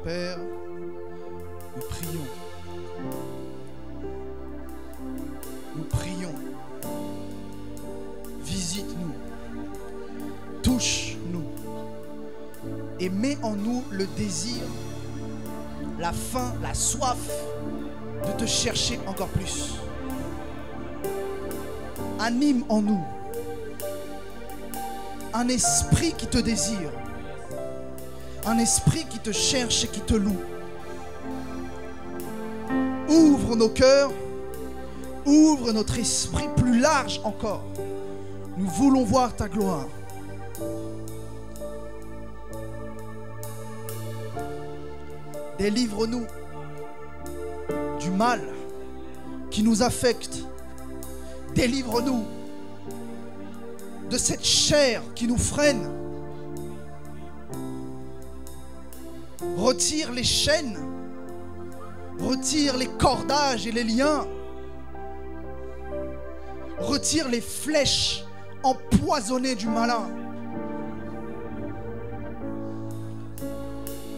Père, nous prions. Nous prions. Visite-nous. Touche-nous. Et mets en nous le désir, la faim, la soif de te chercher encore plus. Anime en nous un esprit qui te désire. Un esprit qui te cherche et qui te loue. Ouvre nos cœurs, ouvre notre esprit plus large encore. Nous voulons voir ta gloire. Délivre-nous du mal qui nous affecte. Délivre-nous de cette chair qui nous freine. Retire les chaînes, retire les cordages et les liens, retire les flèches empoisonnées du malin.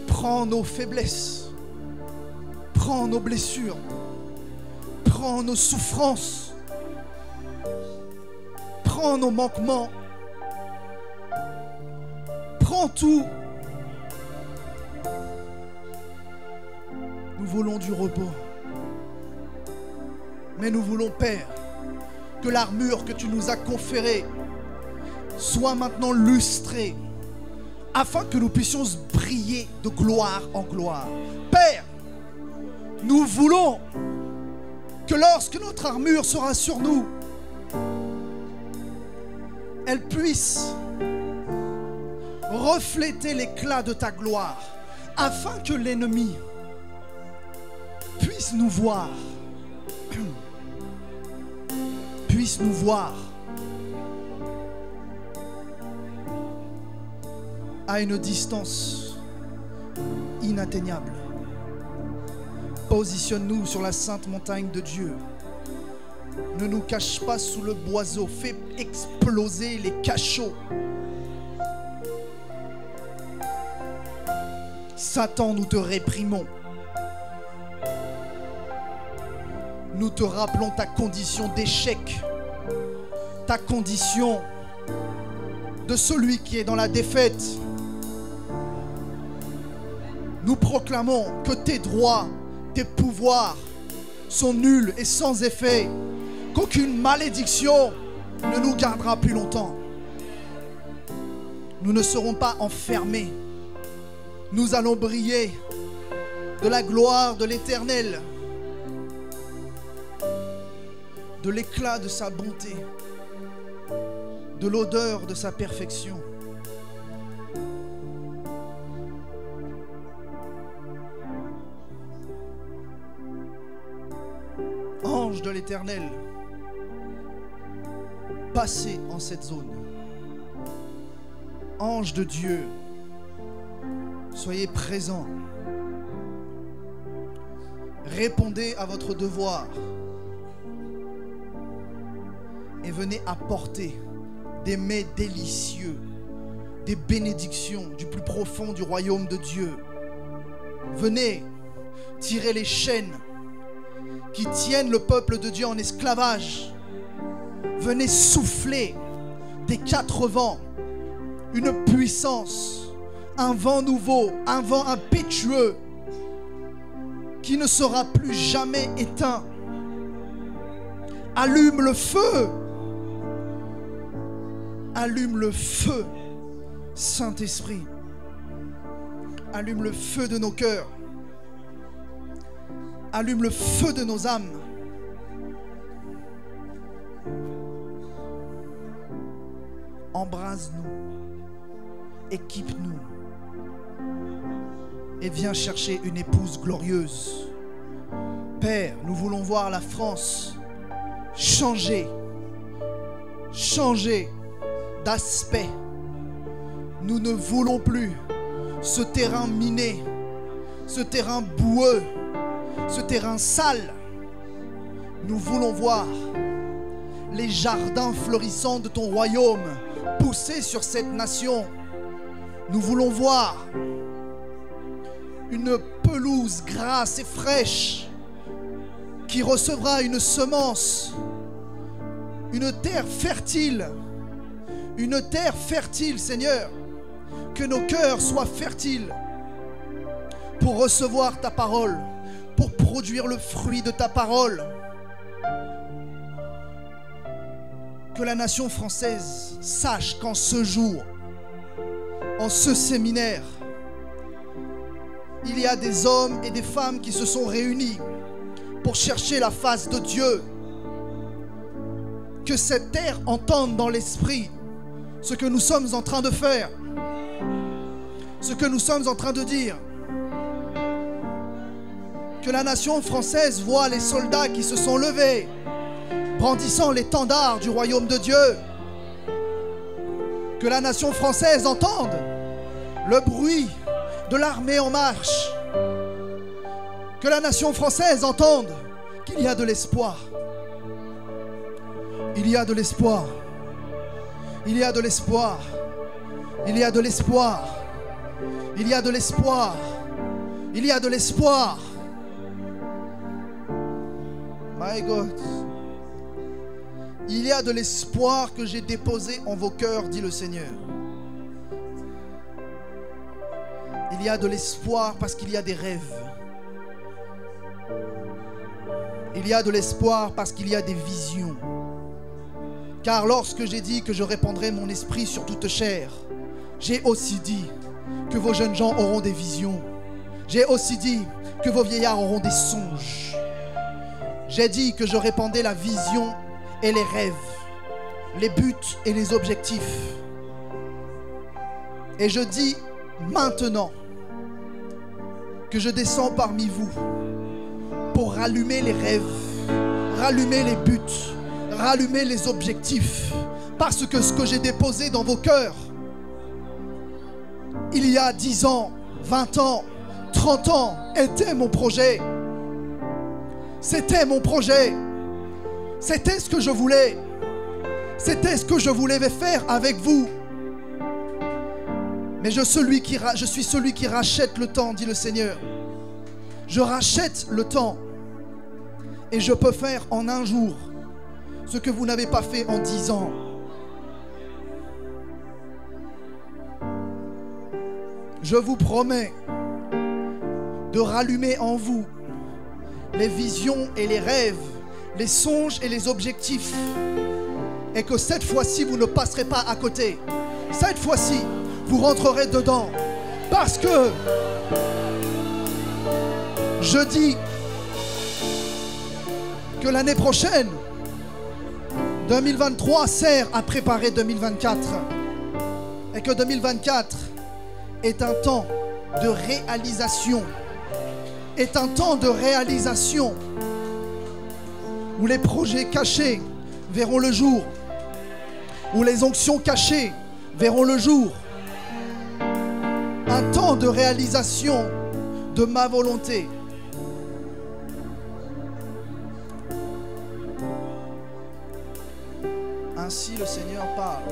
Prends nos faiblesses, prends nos blessures, prends nos souffrances, prends nos manquements, prends tout. Nous voulons du repos. Mais nous voulons, Père, que l'armure que tu nous as conférée soit maintenant lustrée, afin que nous puissions briller de gloire en gloire. Père, nous voulons que lorsque notre armure sera sur nous, elle puisse refléter l'éclat de ta gloire, afin que l'ennemi puisse nous voir, puisse nous voir à une distance inatteignable. Positionne-nous sur la sainte montagne de Dieu. Ne nous cache pas sous le boiseau. Fais exploser les cachots. Satan, nous te réprimons. Nous te rappelons ta condition d'échec, ta condition de celui qui est dans la défaite. Nous proclamons que tes droits, tes pouvoirs sont nuls et sans effet, qu'aucune malédiction ne nous gardera plus longtemps. Nous ne serons pas enfermés. Nous allons briller de la gloire de l'Éternel, de l'éclat de sa bonté, de l'odeur de sa perfection. Ange de l'Éternel, passez en cette zone. Ange de Dieu, soyez présents. Répondez à votre devoir. Et venez apporter des mets délicieux, des bénédictions du plus profond du royaume de Dieu. Venez tirer les chaînes qui tiennent le peuple de Dieu en esclavage. Venez souffler des quatre vents une puissance, un vent nouveau, un vent impétueux qui ne sera plus jamais éteint. Allume le feu. Allume le feu, Saint-Esprit. Allume le feu de nos cœurs. Allume le feu de nos âmes. Embrase-nous. Équipe-nous. Et viens chercher une épouse glorieuse. Père, nous voulons voir la France changer. Changer d'aspect. Nous ne voulons plus ce terrain miné, ce terrain boueux, ce terrain sale. Nous voulons voir les jardins florissants de ton royaume pousser sur cette nation. Nous voulons voir une pelouse grasse et fraîche qui recevra une semence, une terre fertile, Seigneur, que nos cœurs soient fertiles pour recevoir ta parole, pour produire le fruit de ta parole. Que la nation française sache qu'en ce jour, en ce séminaire, il y a des hommes et des femmes qui se sont réunis pour chercher la face de Dieu. Que cette terre entende dans l'esprit ce que nous sommes en train de faire, ce que nous sommes en train de dire. Que la nation française voit les soldats qui se sont levés, brandissant l'étendard du royaume de Dieu. Que la nation française entende le bruit de l'armée en marche. Que la nation française entende qu'il y a de l'espoir. Il y a de l'espoir. Il y a de l'espoir. Il y a de l'espoir. Il y a de l'espoir. Il y a de l'espoir. My God. Il y a de l'espoir que j'ai déposé en vos cœurs, dit le Seigneur. Il y a de l'espoir parce qu'il y a des rêves. Il y a de l'espoir parce qu'il y a des visions. Car lorsque j'ai dit que je répandrai mon esprit sur toute chair, j'ai aussi dit que vos jeunes gens auront des visions. J'ai aussi dit que vos vieillards auront des songes. J'ai dit que je répandais la vision et les rêves, les buts et les objectifs. Et je dis maintenant que je descends parmi vous pour rallumer les rêves, rallumer les buts, rallumer les objectifs. Parce que ce que j'ai déposé dans vos cœurs, il y a 10 ans, 20 ans, 30 ans, était mon projet. C'était mon projet. C'était ce que je voulais. C'était ce que je voulais faire avec vous. Mais je suis celui qui rachète le temps, dit le Seigneur. Je rachète le temps. Et je peux faire en un jour ce que vous n'avez pas fait en 10 ans. Je vous promets de rallumer en vous les visions et les rêves, les songes et les objectifs. Et que cette fois-ci, vous ne passerez pas à côté. Cette fois-ci, vous rentrerez dedans. Parce que je dis que l'année prochaine, 2023 sert à préparer 2024. Et que 2024 est un temps de réalisation. Est un temps de réalisation où les projets cachés verront le jour, où les onctions cachées verront le jour. Un temps de réalisation de ma volonté. Ainsi le Seigneur parle.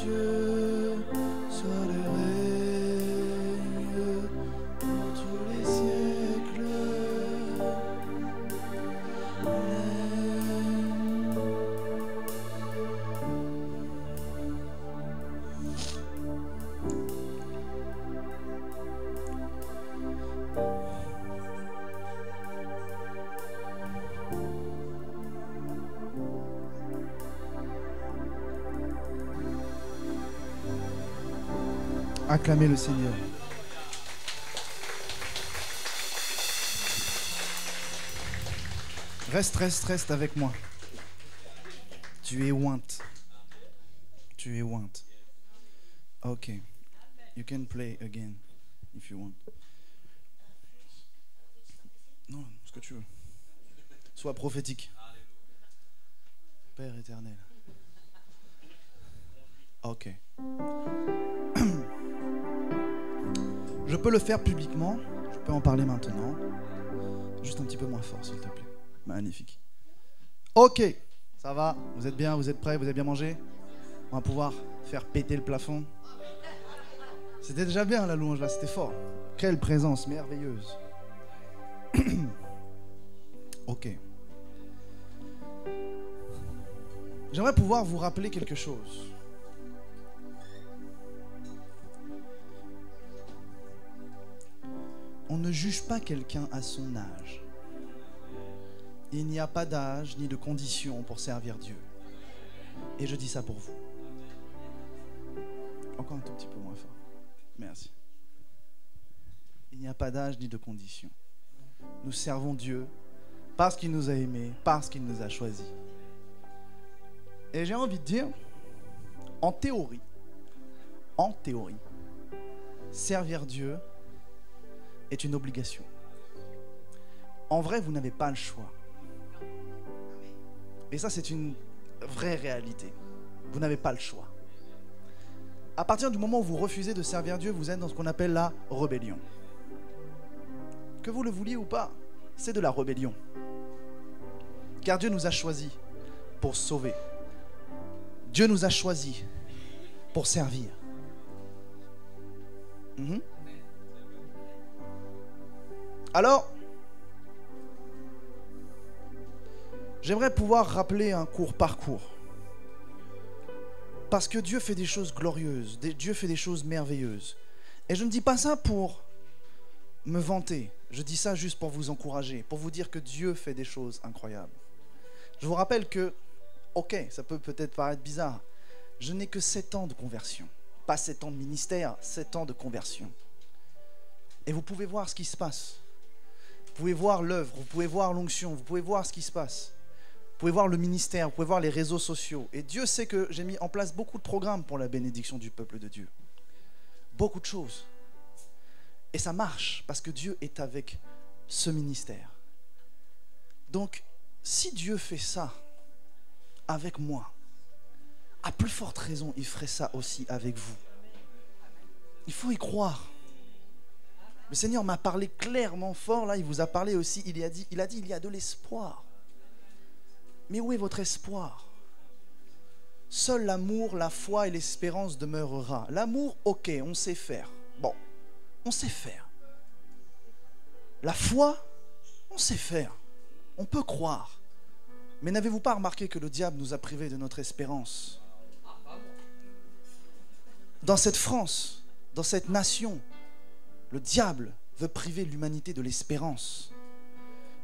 Dieu, soit le règne pour tous Acclamez le Seigneur. Reste avec moi. Tu es ointe. Tu es ointe. Ok. You can play again if you want. Non, ce que tu veux. Sois prophétique. Père éternel. Ok. Je peux le faire publiquement. Je peux en parler maintenant. Juste un petit peu moins fort, s'il te plaît. Magnifique. Ok. Ça va? Vous êtes bien? Vous êtes prêts? Vous avez bien mangé? On va pouvoir faire péter le plafond. C'était déjà bien la louange là, c'était fort. Quelle présence merveilleuse. Ok. J'aimerais pouvoir vous rappeler quelque chose. On ne juge pas quelqu'un à son âge. Il n'y a pas d'âge ni de condition pour servir Dieu. Et je dis ça pour vous. Encore un tout petit peu moins fort. Merci. Il n'y a pas d'âge ni de condition. Nous servons Dieu parce qu'il nous a aimés, parce qu'il nous a choisis. Et j'ai envie de dire, en théorie, servir Dieu est une obligation. En vrai, vous n'avez pas le choix. Et ça, c'est une vraie réalité. Vous n'avez pas le choix. À partir du moment où vous refusez de servir Dieu, vous êtes dans ce qu'on appelle la rébellion. Que vous le vouliez ou pas, c'est de la rébellion. Car Dieu nous a choisis pour sauver. Dieu nous a choisis pour servir. Alors, j'aimerais pouvoir rappeler un court parcours. Parce que Dieu fait des choses glorieuses, Dieu fait des choses merveilleuses. Et je ne dis pas ça pour me vanter, je dis ça juste pour vous encourager, pour vous dire que Dieu fait des choses incroyables. Je vous rappelle que, ok, ça peut peut-être paraître bizarre, je n'ai que 7 ans de conversion. Pas 7 ans de ministère, 7 ans de conversion. Et vous pouvez voir ce qui se passe. Vous pouvez voir l'œuvre, vous pouvez voir l'onction, vous pouvez voir ce qui se passe. Vous pouvez voir le ministère, vous pouvez voir les réseaux sociaux. Et Dieu sait que j'ai mis en place beaucoup de programmes pour la bénédiction du peuple de Dieu. Beaucoup de choses. Et ça marche parce que Dieu est avec ce ministère. Donc, si Dieu fait ça avec moi, à plus forte raison, il ferait ça aussi avec vous. Il faut y croire. Le Seigneur m'a parlé clairement fort, là, il vous a parlé aussi, il a dit, il y a de l'espoir. Mais où est votre espoir? Seul l'amour, la foi et l'espérance demeurera. L'amour, ok, on sait faire. Bon, on sait faire. La foi, on sait faire. On peut croire. Mais n'avez-vous pas remarqué que le diable nous a privés de notre espérance? Dans cette France, dans cette nation, le diable veut priver l'humanité de l'espérance.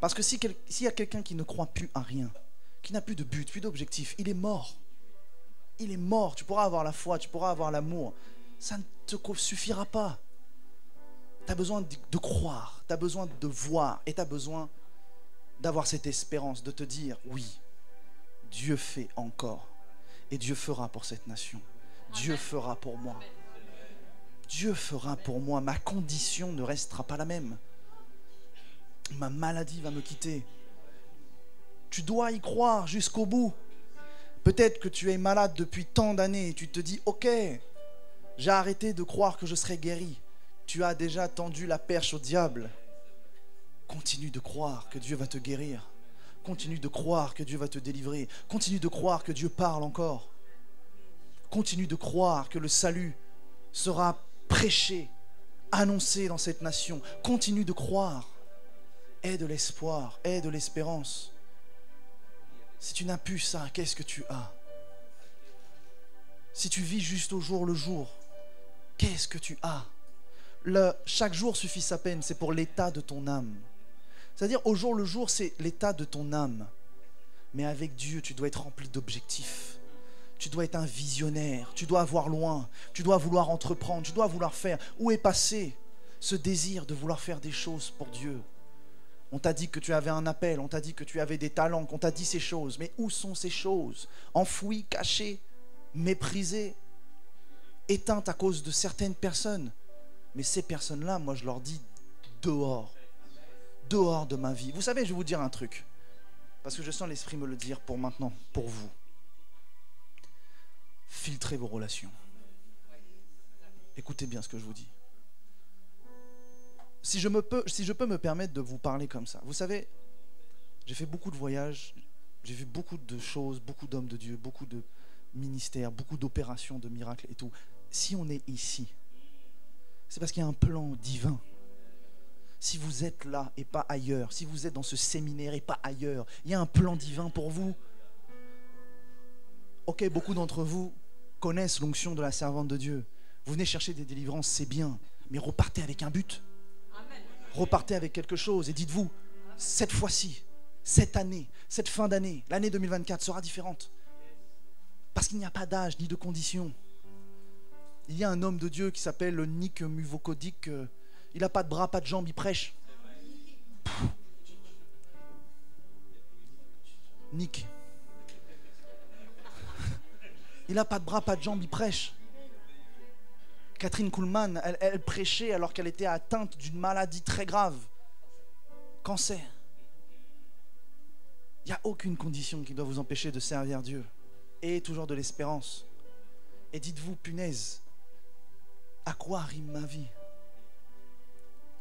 Parce que s'il y a quelqu'un qui ne croit plus à rien, qui n'a plus de but, plus d'objectif, il est mort. Il est mort. Tu pourras avoir la foi, tu pourras avoir l'amour. Ça ne te suffira pas. Tu as besoin de croire, tu as besoin de voir et tu as besoin d'avoir cette espérance, de te dire, oui, Dieu fait encore et Dieu fera pour cette nation. Dieu fera pour moi. Dieu fera pour moi. Ma condition ne restera pas la même. Ma maladie va me quitter. Tu dois y croire jusqu'au bout. Peut-être que tu es malade depuis tant d'années et tu te dis, ok, j'ai arrêté de croire que je serai guéri. Tu as déjà tendu la perche au diable. Continue de croire que Dieu va te guérir. Continue de croire que Dieu va te délivrer. Continue de croire que Dieu parle encore. Continue de croire que le salut sera prêché, annoncé dans cette nation. Continue de croire. Aie de l'espoir, aie de l'espérance. Si tu n'as plus ça, qu'est-ce que tu as? Si tu vis juste au jour le jour, qu'est-ce que tu as? Chaque jour suffit sa peine, c'est pour l'état de ton âme. C'est-à-dire au jour le jour, c'est l'état de ton âme. Mais avec Dieu, tu dois être rempli d'objectifs. Tu dois être un visionnaire, tu dois avoir loin, tu dois vouloir entreprendre, tu dois vouloir faire. Où est passé ce désir de vouloir faire des choses pour Dieu? On t'a dit que tu avais un appel, on t'a dit que tu avais des talents, qu'on t'a dit ces choses. Mais où sont ces choses? Enfouies, cachées, méprisées, éteintes à cause de certaines personnes. Mais ces personnes-là, moi je leur dis dehors. Dehors de ma vie. Vous savez, je vais vous dire un truc. Parce que je sens l'esprit me le dire pour maintenant, pour vous. Filtrez vos relations. Écoutez bien ce que je vous dis. Si je peux me permettre de vous parler comme ça. Vous savez, j'ai fait beaucoup de voyages, j'ai vu beaucoup de choses, beaucoup d'hommes de Dieu, beaucoup de ministères, beaucoup d'opérations, de miracles et tout. Si on est ici, c'est parce qu'il y a un plan divin. Si vous êtes là et pas ailleurs, si vous êtes dans ce séminaire et pas ailleurs, il y a un plan divin pour vous. Ok, beaucoup d'entre vous connaissent l'onction de la servante de Dieu. Vous venez chercher des délivrances, c'est bien, mais repartez avec un but. Repartez avec quelque chose et dites-vous, cette fois-ci, cette année, cette fin d'année, l'année 2024 sera différente. Parce qu'il n'y a pas d'âge ni de condition. Il y a un homme de Dieu qui s'appelle Nick Muvokodik. Il n'a pas de bras, pas de jambes, il prêche. Nick. Il n'a pas de bras, pas de jambes, il prêche. Catherine Kuhlman, elle prêchait alors qu'elle était atteinte d'une maladie très grave. Cancer. Il n'y a aucune condition qui doit vous empêcher de servir Dieu. Et toujours de l'espérance. Et dites-vous, punaise, à quoi rime ma vie?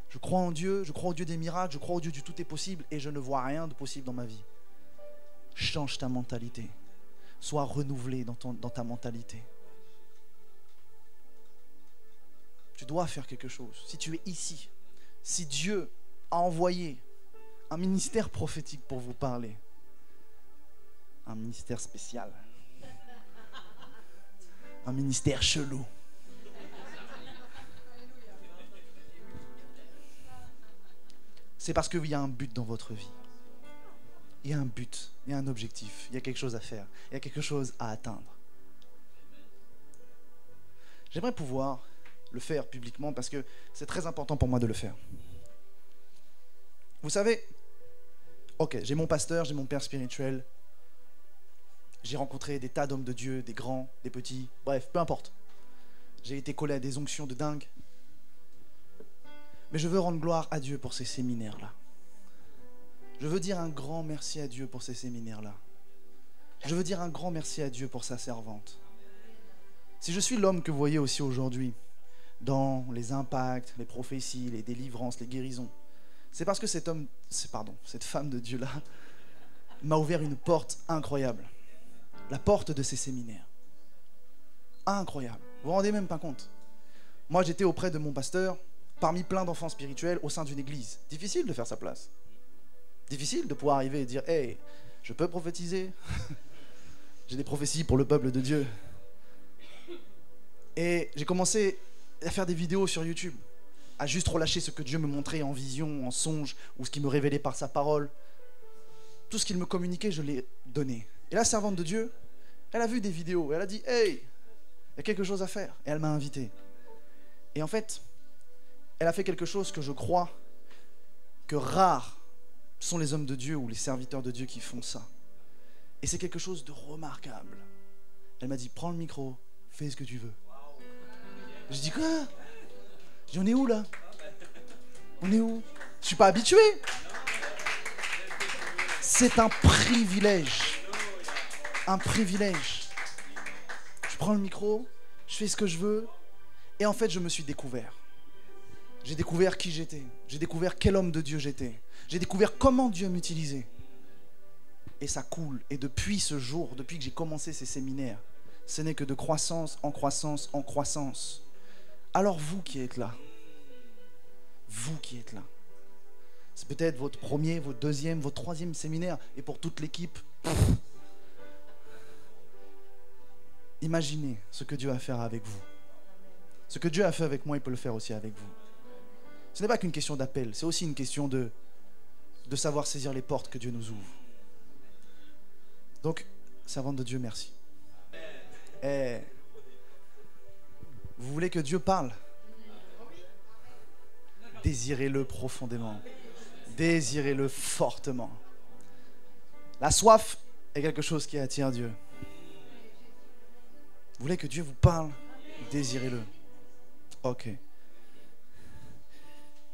Je crois en Dieu, je crois au Dieu des miracles, je crois au Dieu du tout est possible et je ne vois rien de possible dans ma vie. Change ta mentalité. Sois renouvelé dans ta mentalité. Tu dois faire quelque chose. Si tu es ici, si Dieu a envoyé un ministère prophétique pour vous parler, un ministère spécial, un ministère chelou, c'est parce qu'il y a un but dans votre vie. Il y a un but, il y a un objectif, il y a quelque chose à faire, il y a quelque chose à atteindre. J'aimerais pouvoir le faire publiquement parce que c'est très important pour moi de le faire. Vous savez, ok, j'ai mon pasteur, j'ai mon père spirituel, j'ai rencontré des tas d'hommes de Dieu, des grands, des petits, bref, peu importe. J'ai été collé à des onctions de dingue. Mais je veux rendre gloire à Dieu pour ces séminaires-là. Je veux dire un grand merci à Dieu pour ces séminaires-là. Je veux dire un grand merci à Dieu pour sa servante. Si je suis l'homme que vous voyez aussi aujourd'hui, dans les impacts, les prophéties, les délivrances, les guérisons, c'est parce que cette femme de Dieu-là m'a ouvert une porte incroyable. La porte de ces séminaires. Incroyable. Vous vous rendez même pas compte. Moi, j'étais auprès de mon pasteur, parmi plein d'enfants spirituels au sein d'une église. Difficile de faire sa place. Difficile de pouvoir arriver et dire « Hey, je peux prophétiser ?» J'ai des prophéties pour le peuple de Dieu. Et j'ai commencé à faire des vidéos sur YouTube, à juste relâcher ce que Dieu me montrait en vision, en songe, ou ce qu'il me révélait par sa parole. Tout ce qu'il me communiquait, je l'ai donné. Et la servante de Dieu, elle a vu des vidéos, elle a dit « Hey, il y a quelque chose à faire ». Et elle m'a invité. Et en fait, elle a fait quelque chose que je crois que rares sont les hommes de Dieu ou les serviteurs de Dieu qui font ça. Et c'est quelque chose de remarquable. Elle m'a dit, prends le micro, fais ce que tu veux. Je dis, quoi? Je dis, on est où là? On est où? Je suis pas habitué. C'est un privilège. Un privilège. Je prends le micro, je fais ce que je veux. Et en fait, je me suis découvert. J'ai découvert qui j'étais. J'ai découvert quel homme de Dieu j'étais. J'ai découvert comment Dieu m'utilisait. Et ça coule. Et depuis ce jour, depuis que j'ai commencé ces séminaires, ce n'est que de croissance en croissance en croissance. Alors vous qui êtes là, c'est peut-être votre premier, votre deuxième, votre troisième séminaire. Et pour toute l'équipe, imaginez ce que Dieu va faire avec vous. Ce que Dieu a fait avec moi, il peut le faire aussi avec vous. Ce n'est pas qu'une question d'appel, c'est aussi une question de savoir saisir les portes que Dieu nous ouvre. Donc, servante de Dieu, merci. Eh, vous voulez que Dieu parle? Désirez-le profondément. Désirez-le fortement. La soif est quelque chose qui attire Dieu. Vous voulez que Dieu vous parle? Désirez-le. Ok.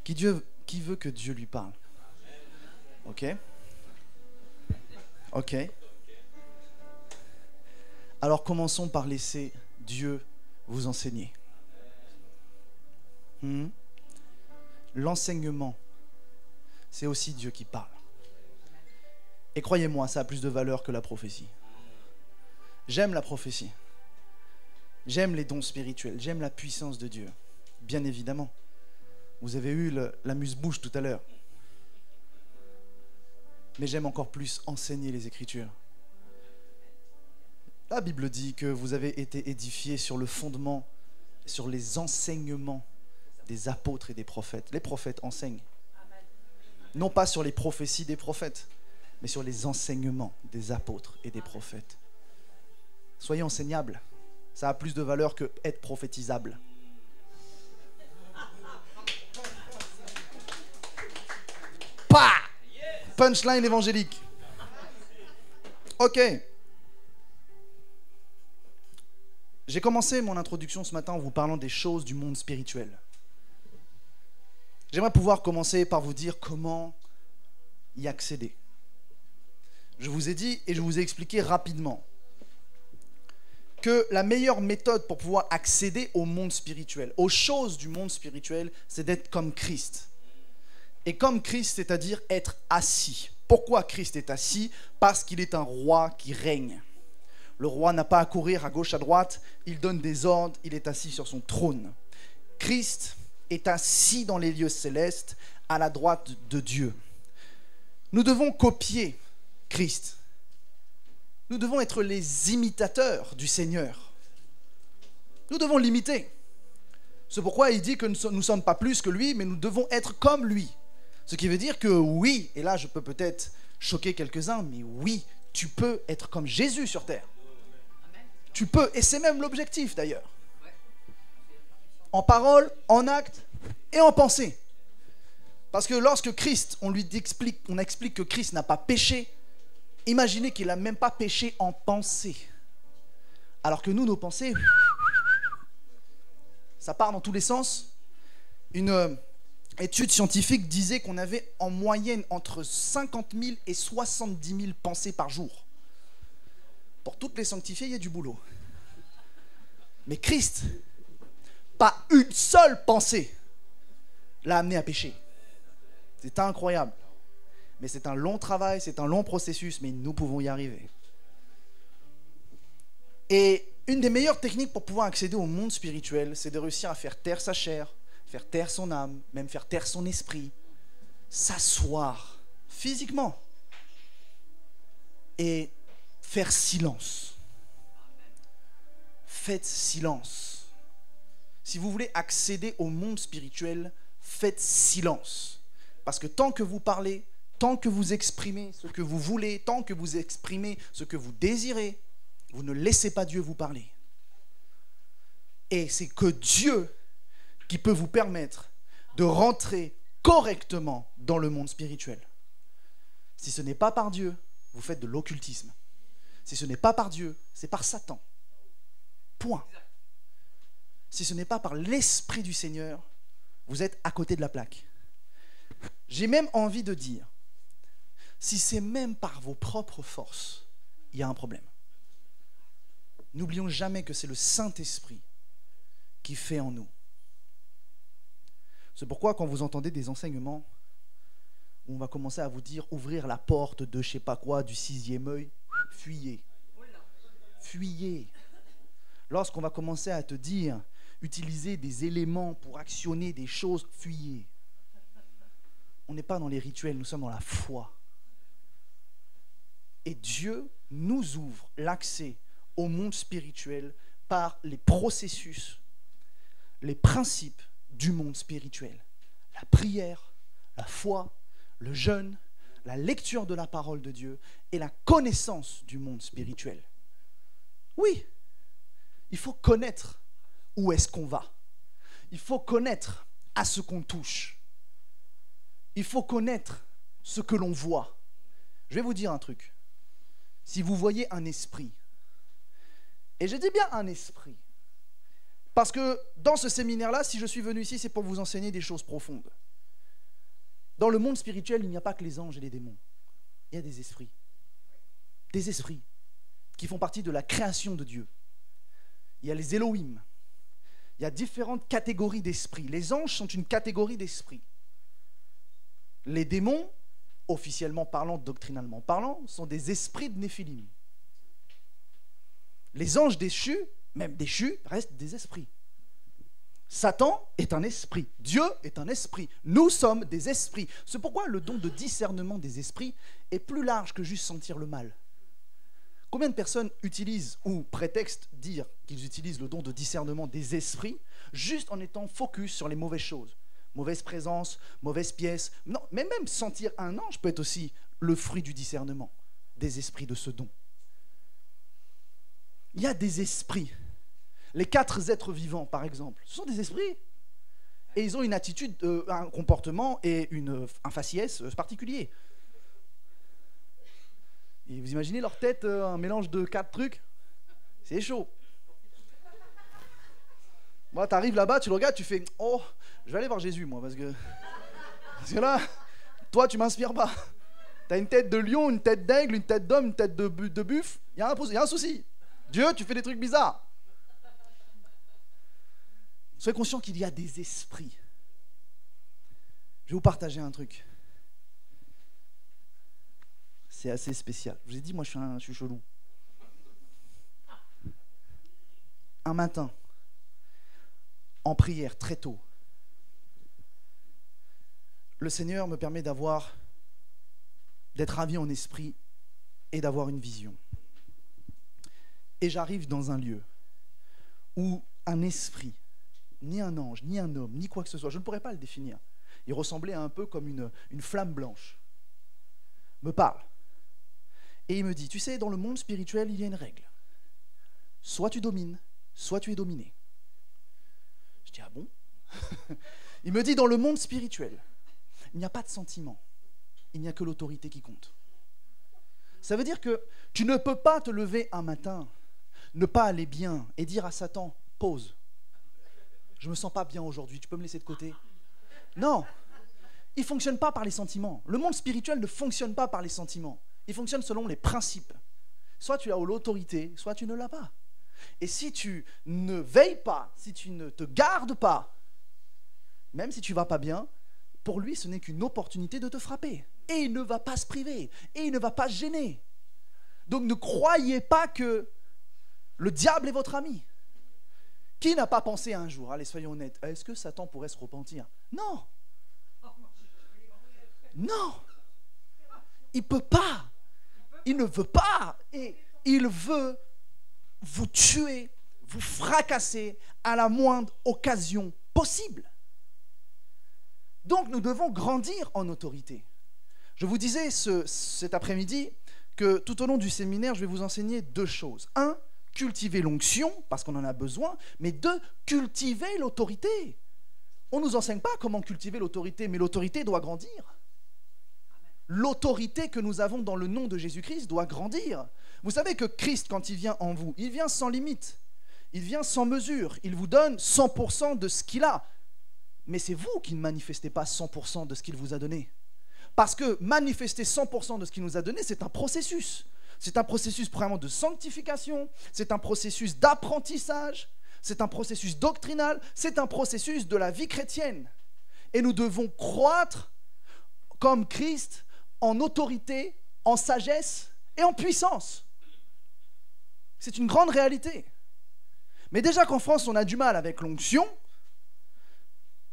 Qui veut que Dieu lui parle? Ok. Ok. Alors commençons par laisser Dieu vous enseigner. L'enseignement, c'est aussi Dieu qui parle. Et croyez-moi, ça a plus de valeur que la prophétie. J'aime la prophétie. J'aime les dons spirituels. J'aime la puissance de Dieu. Bien évidemment. Vous avez eu l'amuse-bouche tout à l'heure. Mais j'aime encore plus enseigner les Écritures. La Bible dit que vous avez été édifiés sur le fondement, sur les enseignements des apôtres et des prophètes. Les prophètes enseignent. Non pas sur les prophéties des prophètes, mais sur les enseignements des apôtres et des prophètes. Soyez enseignables. Ça a plus de valeur que être prophétisable. Pah! Punchline évangélique. Ok. J'ai commencé mon introduction ce matin en vous parlant des choses du monde spirituel. J'aimerais pouvoir commencer par vous dire comment y accéder. Je vous ai dit et je vous ai expliqué rapidement que la meilleure méthode pour pouvoir accéder au monde spirituel, aux choses du monde spirituel, c'est d'être comme Christ. Et comme Christ, c'est-à-dire être assis. Pourquoi Christ est assis? Parce qu'il est un roi qui règne. Le roi n'a pas à courir à gauche, à droite, il donne des ordres, il est assis sur son trône. Christ est assis dans les lieux célestes, à la droite de Dieu. Nous devons copier Christ. Nous devons être les imitateurs du Seigneur. Nous devons l'imiter. C'est pourquoi il dit que nous ne sommes pas plus que lui, mais nous devons être comme lui. Ce qui veut dire que oui, et là je peux peut-être choquer quelques-uns, mais oui, tu peux être comme Jésus sur terre. Tu peux, et c'est même l'objectif d'ailleurs. En parole, en acte et en pensée. Parce que lorsque Christ, on explique que Christ n'a pas péché, imaginez qu'il n'a même pas péché en pensée. Alors que nous, nos pensées, ça part dans tous les sens. Une étude scientifique disait qu'on avait en moyenne entre 50 000 et 70 000 pensées par jour. Pour toutes les sanctifier, il y a du boulot. Mais Christ, pas une seule pensée l'a amené à pécher. C'est incroyable. Mais c'est un long travail, c'est un long processus, mais nous pouvons y arriver. Et une des meilleures techniques pour pouvoir accéder au monde spirituel, c'est de réussir à faire taire sa chair, faire taire son âme, même faire taire son esprit, s'asseoir physiquement et faire silence. Faites silence. Si vous voulez accéder au monde spirituel, faites silence. Parce que tant que vous parlez, tant que vous exprimez ce que vous voulez, tant que vous exprimez ce que vous désirez, vous ne laissez pas Dieu vous parler. Et c'est que Dieu qui peut vous permettre de rentrer correctement dans le monde spirituel. Si ce n'est pas par Dieu, vous faites de l'occultisme. Si ce n'est pas par Dieu, c'est par Satan. Point. Si ce n'est pas par l'Esprit du Seigneur, vous êtes à côté de la plaque. J'ai même envie de dire, si c'est même par vos propres forces, il y a un problème. N'oublions jamais que c'est le Saint-Esprit qui fait en nous. C'est pourquoi quand vous entendez des enseignements où on va commencer à vous dire ouvrir la porte de je sais pas quoi, du 6e œil, fuyez. Fuyez. Lorsqu'on va commencer à te dire utiliser des éléments pour actionner des choses, fuyez. On n'est pas dans les rituels, nous sommes dans la foi. Et Dieu nous ouvre l'accès au monde spirituel par les processus, les principes du monde spirituel. La prière, la foi, le jeûne, la lecture de la parole de Dieu et la connaissance du monde spirituel. Oui, il faut connaître où est-ce qu'on va. Il faut connaître à ce qu'on touche. Il faut connaître ce que l'on voit. Je vais vous dire un truc. Si vous voyez un esprit, et je dis bien un esprit, parce que dans ce séminaire-là, si je suis venu ici, c'est pour vous enseigner des choses profondes. Dans le monde spirituel, il n'y a pas que les anges et les démons. Il y a des esprits. Des esprits qui font partie de la création de Dieu. Il y a les Elohim. Il y a différentes catégories d'esprits. Les anges sont une catégorie d'esprits. Les démons, officiellement parlant, doctrinalement parlant, sont des esprits de Néphilim. Les anges déchus, même déchus, restent des esprits. Satan est un esprit. Dieu est un esprit. Nous sommes des esprits. C'est pourquoi le don de discernement des esprits est plus large que juste sentir le mal. Combien de personnes utilisent ou prétextent dire qu'ils utilisent le don de discernement des esprits juste en étant focus sur les mauvaises choses? Mauvaise présence, mauvaise pièce. Non, mais même sentir un ange peut être aussi le fruit du discernement des esprits de ce don. Il y a des esprits. Les 4 êtres vivants, par exemple, ce sont des esprits. Et ils ont une attitude, un comportement et un faciès particulier. Et vous imaginez leur tête, un mélange de 4 trucs? C'est chaud. Moi, tu arrives là-bas, tu le regardes, tu fais « Oh, je vais aller voir Jésus, moi, parce que là, toi, tu m'inspires pas. Tu as une tête de lion, une tête d'aigle, une tête d'homme, une tête de buffle. Il y a un souci. Dieu, tu fais des trucs bizarres. » Soyez conscients qu'il y a des esprits. Je vais vous partager un truc. C'est assez spécial. Je vous ai dit, moi, je suis chelou. Un matin, en prière, très tôt, le Seigneur me permet d'être ravi en esprit et d'avoir une vision. Et j'arrive dans un lieu où un esprit, ni un ange, ni un homme, ni quoi que ce soit, je ne pourrais pas le définir, il ressemblait un peu comme une flamme blanche, me parle. Et il me dit, tu sais, dans le monde spirituel, il y a une règle. Soit tu domines, soit tu es dominé. Je dis, ah bon? Il me dit, dans le monde spirituel, il n'y a pas de sentiment. Il n'y a que l'autorité qui compte. Ça veut dire que tu ne peux pas te lever un matin, ne pas aller bien et dire à Satan, pause. Je ne me sens pas bien aujourd'hui, tu peux me laisser de côté? Non, il ne fonctionne pas par les sentiments. Le monde spirituel ne fonctionne pas par les sentiments. Il fonctionne selon les principes. Soit tu as l'autorité, soit tu ne l'as pas. Et si tu ne veilles pas, si tu ne te gardes pas, même si tu ne vas pas bien, pour lui, ce n'est qu'une opportunité de te frapper. Et il ne va pas se priver. Et il ne va pas se gêner. Donc ne croyez pas que le diable est votre ami. Qui n'a pas pensé un jour, allez soyons honnêtes, est-ce que Satan pourrait se repentir? Non. Non. Il ne peut pas. Il ne veut pas. Et il veut vous tuer, vous fracasser à la moindre occasion possible. Donc nous devons grandir en autorité. Je vous disais cet après-midi que tout au long du séminaire, je vais vous enseigner 2 choses. 1, cultiver l'onction, parce qu'on en a besoin, mais 2, cultiver l'autorité. On ne nous enseigne pas comment cultiver l'autorité, mais l'autorité doit grandir. L'autorité que nous avons dans le nom de Jésus-Christ doit grandir. Vous savez que Christ, quand il vient en vous, il vient sans limite, il vient sans mesure, il vous donne 100% de ce qu'il a. Mais c'est vous qui ne manifestez pas 100% de ce qu'il vous a donné. Parce que manifester 100% de ce qu'il nous a donné, c'est un processus. C'est un processus vraiment de sanctification, c'est un processus d'apprentissage, c'est un processus doctrinal, c'est un processus de la vie chrétienne. Et nous devons croître comme Christ en autorité, en sagesse et en puissance. C'est une grande réalité. Mais déjà qu'en France, on a du mal avec l'onction,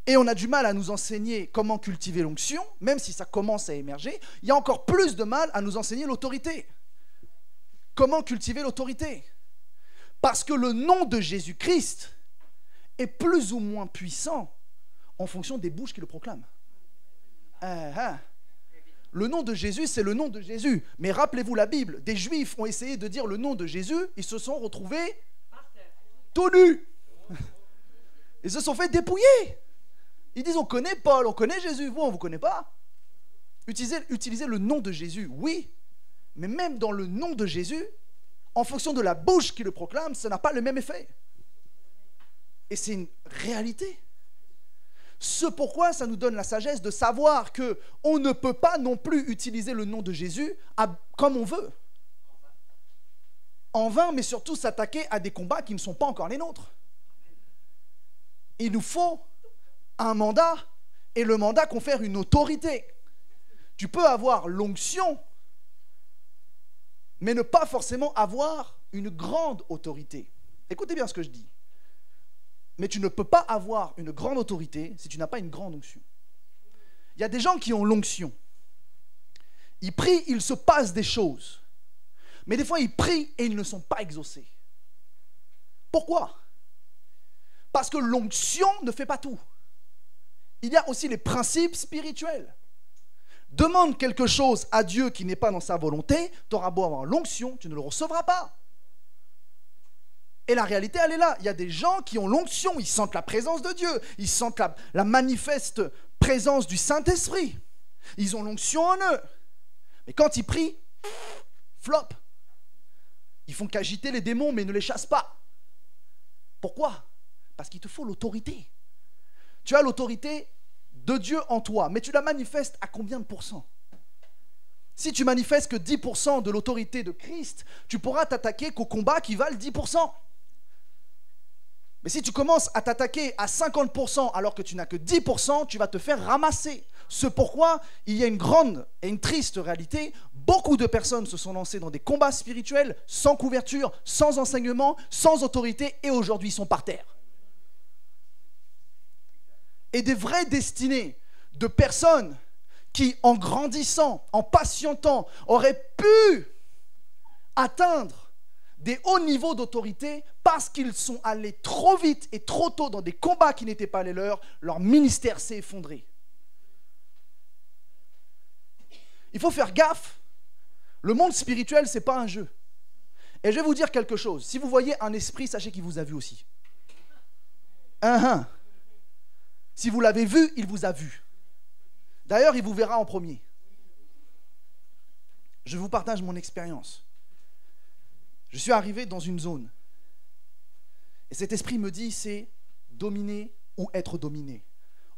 et on a du mal à nous enseigner comment cultiver l'onction, même si ça commence à émerger, il y a encore plus de mal à nous enseigner l'autorité. Comment cultiver l'autorité? Parce que le nom de Jésus-Christ est plus ou moins puissant en fonction des bouches qui le proclament. Le nom de Jésus, c'est le nom de Jésus. Mais rappelez-vous la Bible, des Juifs ont essayé de dire le nom de Jésus, ils se sont retrouvés tout nus. Ils se sont fait dépouiller. Ils disent, on connaît Paul, on connaît Jésus. Vous, on ne vous connaît pas. Utilisez le nom de Jésus, oui. Mais même dans le nom de Jésus, en fonction de la bouche qui le proclame, ça n'a pas le même effet. Et c'est une réalité. Ce pourquoi ça nous donne la sagesse de savoir qu'on ne peut pas non plus utiliser le nom de Jésus comme on veut. En vain, mais surtout s'attaquer à des combats qui ne sont pas encore les nôtres. Il nous faut un mandat, et le mandat confère une autorité. Tu peux avoir l'onction, mais ne pas forcément avoir une grande autorité. Écoutez bien ce que je dis. Mais tu ne peux pas avoir une grande autorité si tu n'as pas une grande onction. Il y a des gens qui ont l'onction. Ils prient, il se passe des choses. Mais des fois, ils prient et ils ne sont pas exaucés. Pourquoi? Parce que l'onction ne fait pas tout. Il y a aussi les principes spirituels. Demande quelque chose à Dieu qui n'est pas dans sa volonté, tu auras beau avoir l'onction, tu ne le recevras pas. Et la réalité, elle est là. Il y a des gens qui ont l'onction, ils sentent la présence de Dieu, ils sentent la manifeste présence du Saint-Esprit. Ils ont l'onction en eux. Mais quand ils prient, flop. Ils font qu'agiter les démons, mais ne les chassent pas. Pourquoi? Parce qu'il te faut l'autorité. Tu as l'autorité de Dieu en toi, mais tu la manifestes à combien de pourcents? Si tu manifestes que 10% de l'autorité de Christ, tu pourras t'attaquer qu'aux combats qui valent 10%. Mais si tu commences à t'attaquer à 50% alors que tu n'as que 10%, tu vas te faire ramasser. Ce pourquoi il y a une grande et une triste réalité. Beaucoup de personnes se sont lancées dans des combats spirituels sans couverture, sans enseignement, sans autorité, et aujourd'hui ils sont par terre. Et des vraies destinées de personnes qui, en grandissant, en patientant, auraient pu atteindre des hauts niveaux d'autorité parce qu'ils sont allés trop vite et trop tôt dans des combats qui n'étaient pas les leurs, leur ministère s'est effondré. Il faut faire gaffe. Le monde spirituel, ce n'est pas un jeu. Et je vais vous dire quelque chose. Si vous voyez un esprit, sachez qu'il vous a vu aussi. Si vous l'avez vu, il vous a vu. D'ailleurs, il vous verra en premier. Je vous partage mon expérience. Je suis arrivé dans une zone. Et cet esprit me dit, c'est dominer ou être dominé.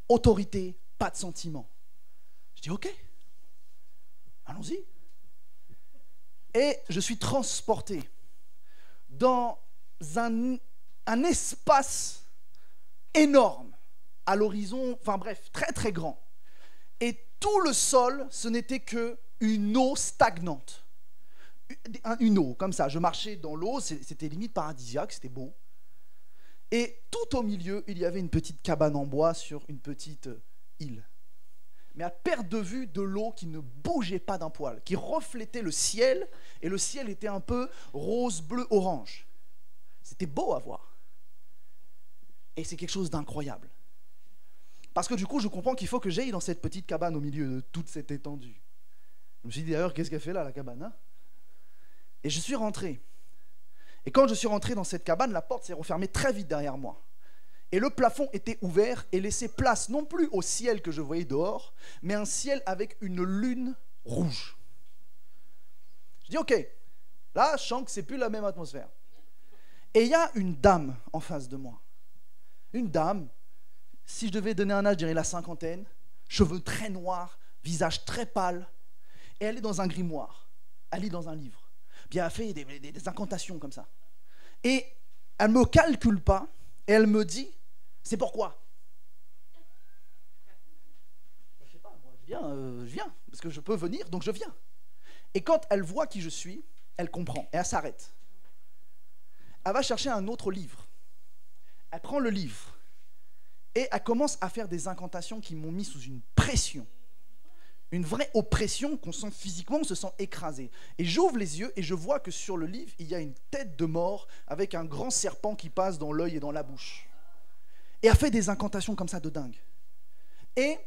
Autorité, pas de sentiment. Je dis, ok, allons-y. Et je suis transporté dans un espace énorme, à l'horizon, enfin bref, très très grand. Et tout le sol, ce n'était qu'une eau stagnante. Une eau, comme ça. Je marchais dans l'eau, c'était limite paradisiaque, c'était beau. Et tout au milieu, il y avait une petite cabane en bois sur une petite île. Mais à perte de vue de l'eau qui ne bougeait pas d'un poil, qui reflétait le ciel, et le ciel était un peu rose, bleu, orange. C'était beau à voir. Et c'est quelque chose d'incroyable. Parce que du coup, je comprends qu'il faut que j'aille dans cette petite cabane au milieu de toute cette étendue. Je me suis dit d'ailleurs, qu'est-ce qu'elle fait là, la cabane, hein? Et je suis rentré. Et quand je suis rentré dans cette cabane, la porte s'est refermée très vite derrière moi. Et le plafond était ouvert et laissait place non plus au ciel que je voyais dehors, mais un ciel avec une lune rouge. Je dis ok, là je sens que c'est plus la même atmosphère. Et il y a une dame en face de moi. Une dame, si je devais donner un âge, je dirais la cinquantaine, cheveux très noirs, visage très pâle, et elle est dans un grimoire, elle lit dans un livre. Puis elle a fait des incantations comme ça. Et elle ne me calcule pas, et elle me dit, c'est pourquoi? Je sais pas, moi je viens, parce que je peux venir, donc je viens. Et quand elle voit qui je suis, elle comprend, et elle s'arrête. Elle va chercher un autre livre. Elle prend le livre, et elle commence à faire des incantations qui m'ont mis sous une pression. Une vraie oppression qu'on sent physiquement, on se sent écrasé. Et j'ouvre les yeux et je vois que sur le livre, il y a une tête de mort avec un grand serpent qui passe dans l'œil et dans la bouche. Et elle fait des incantations comme ça de dingue. Et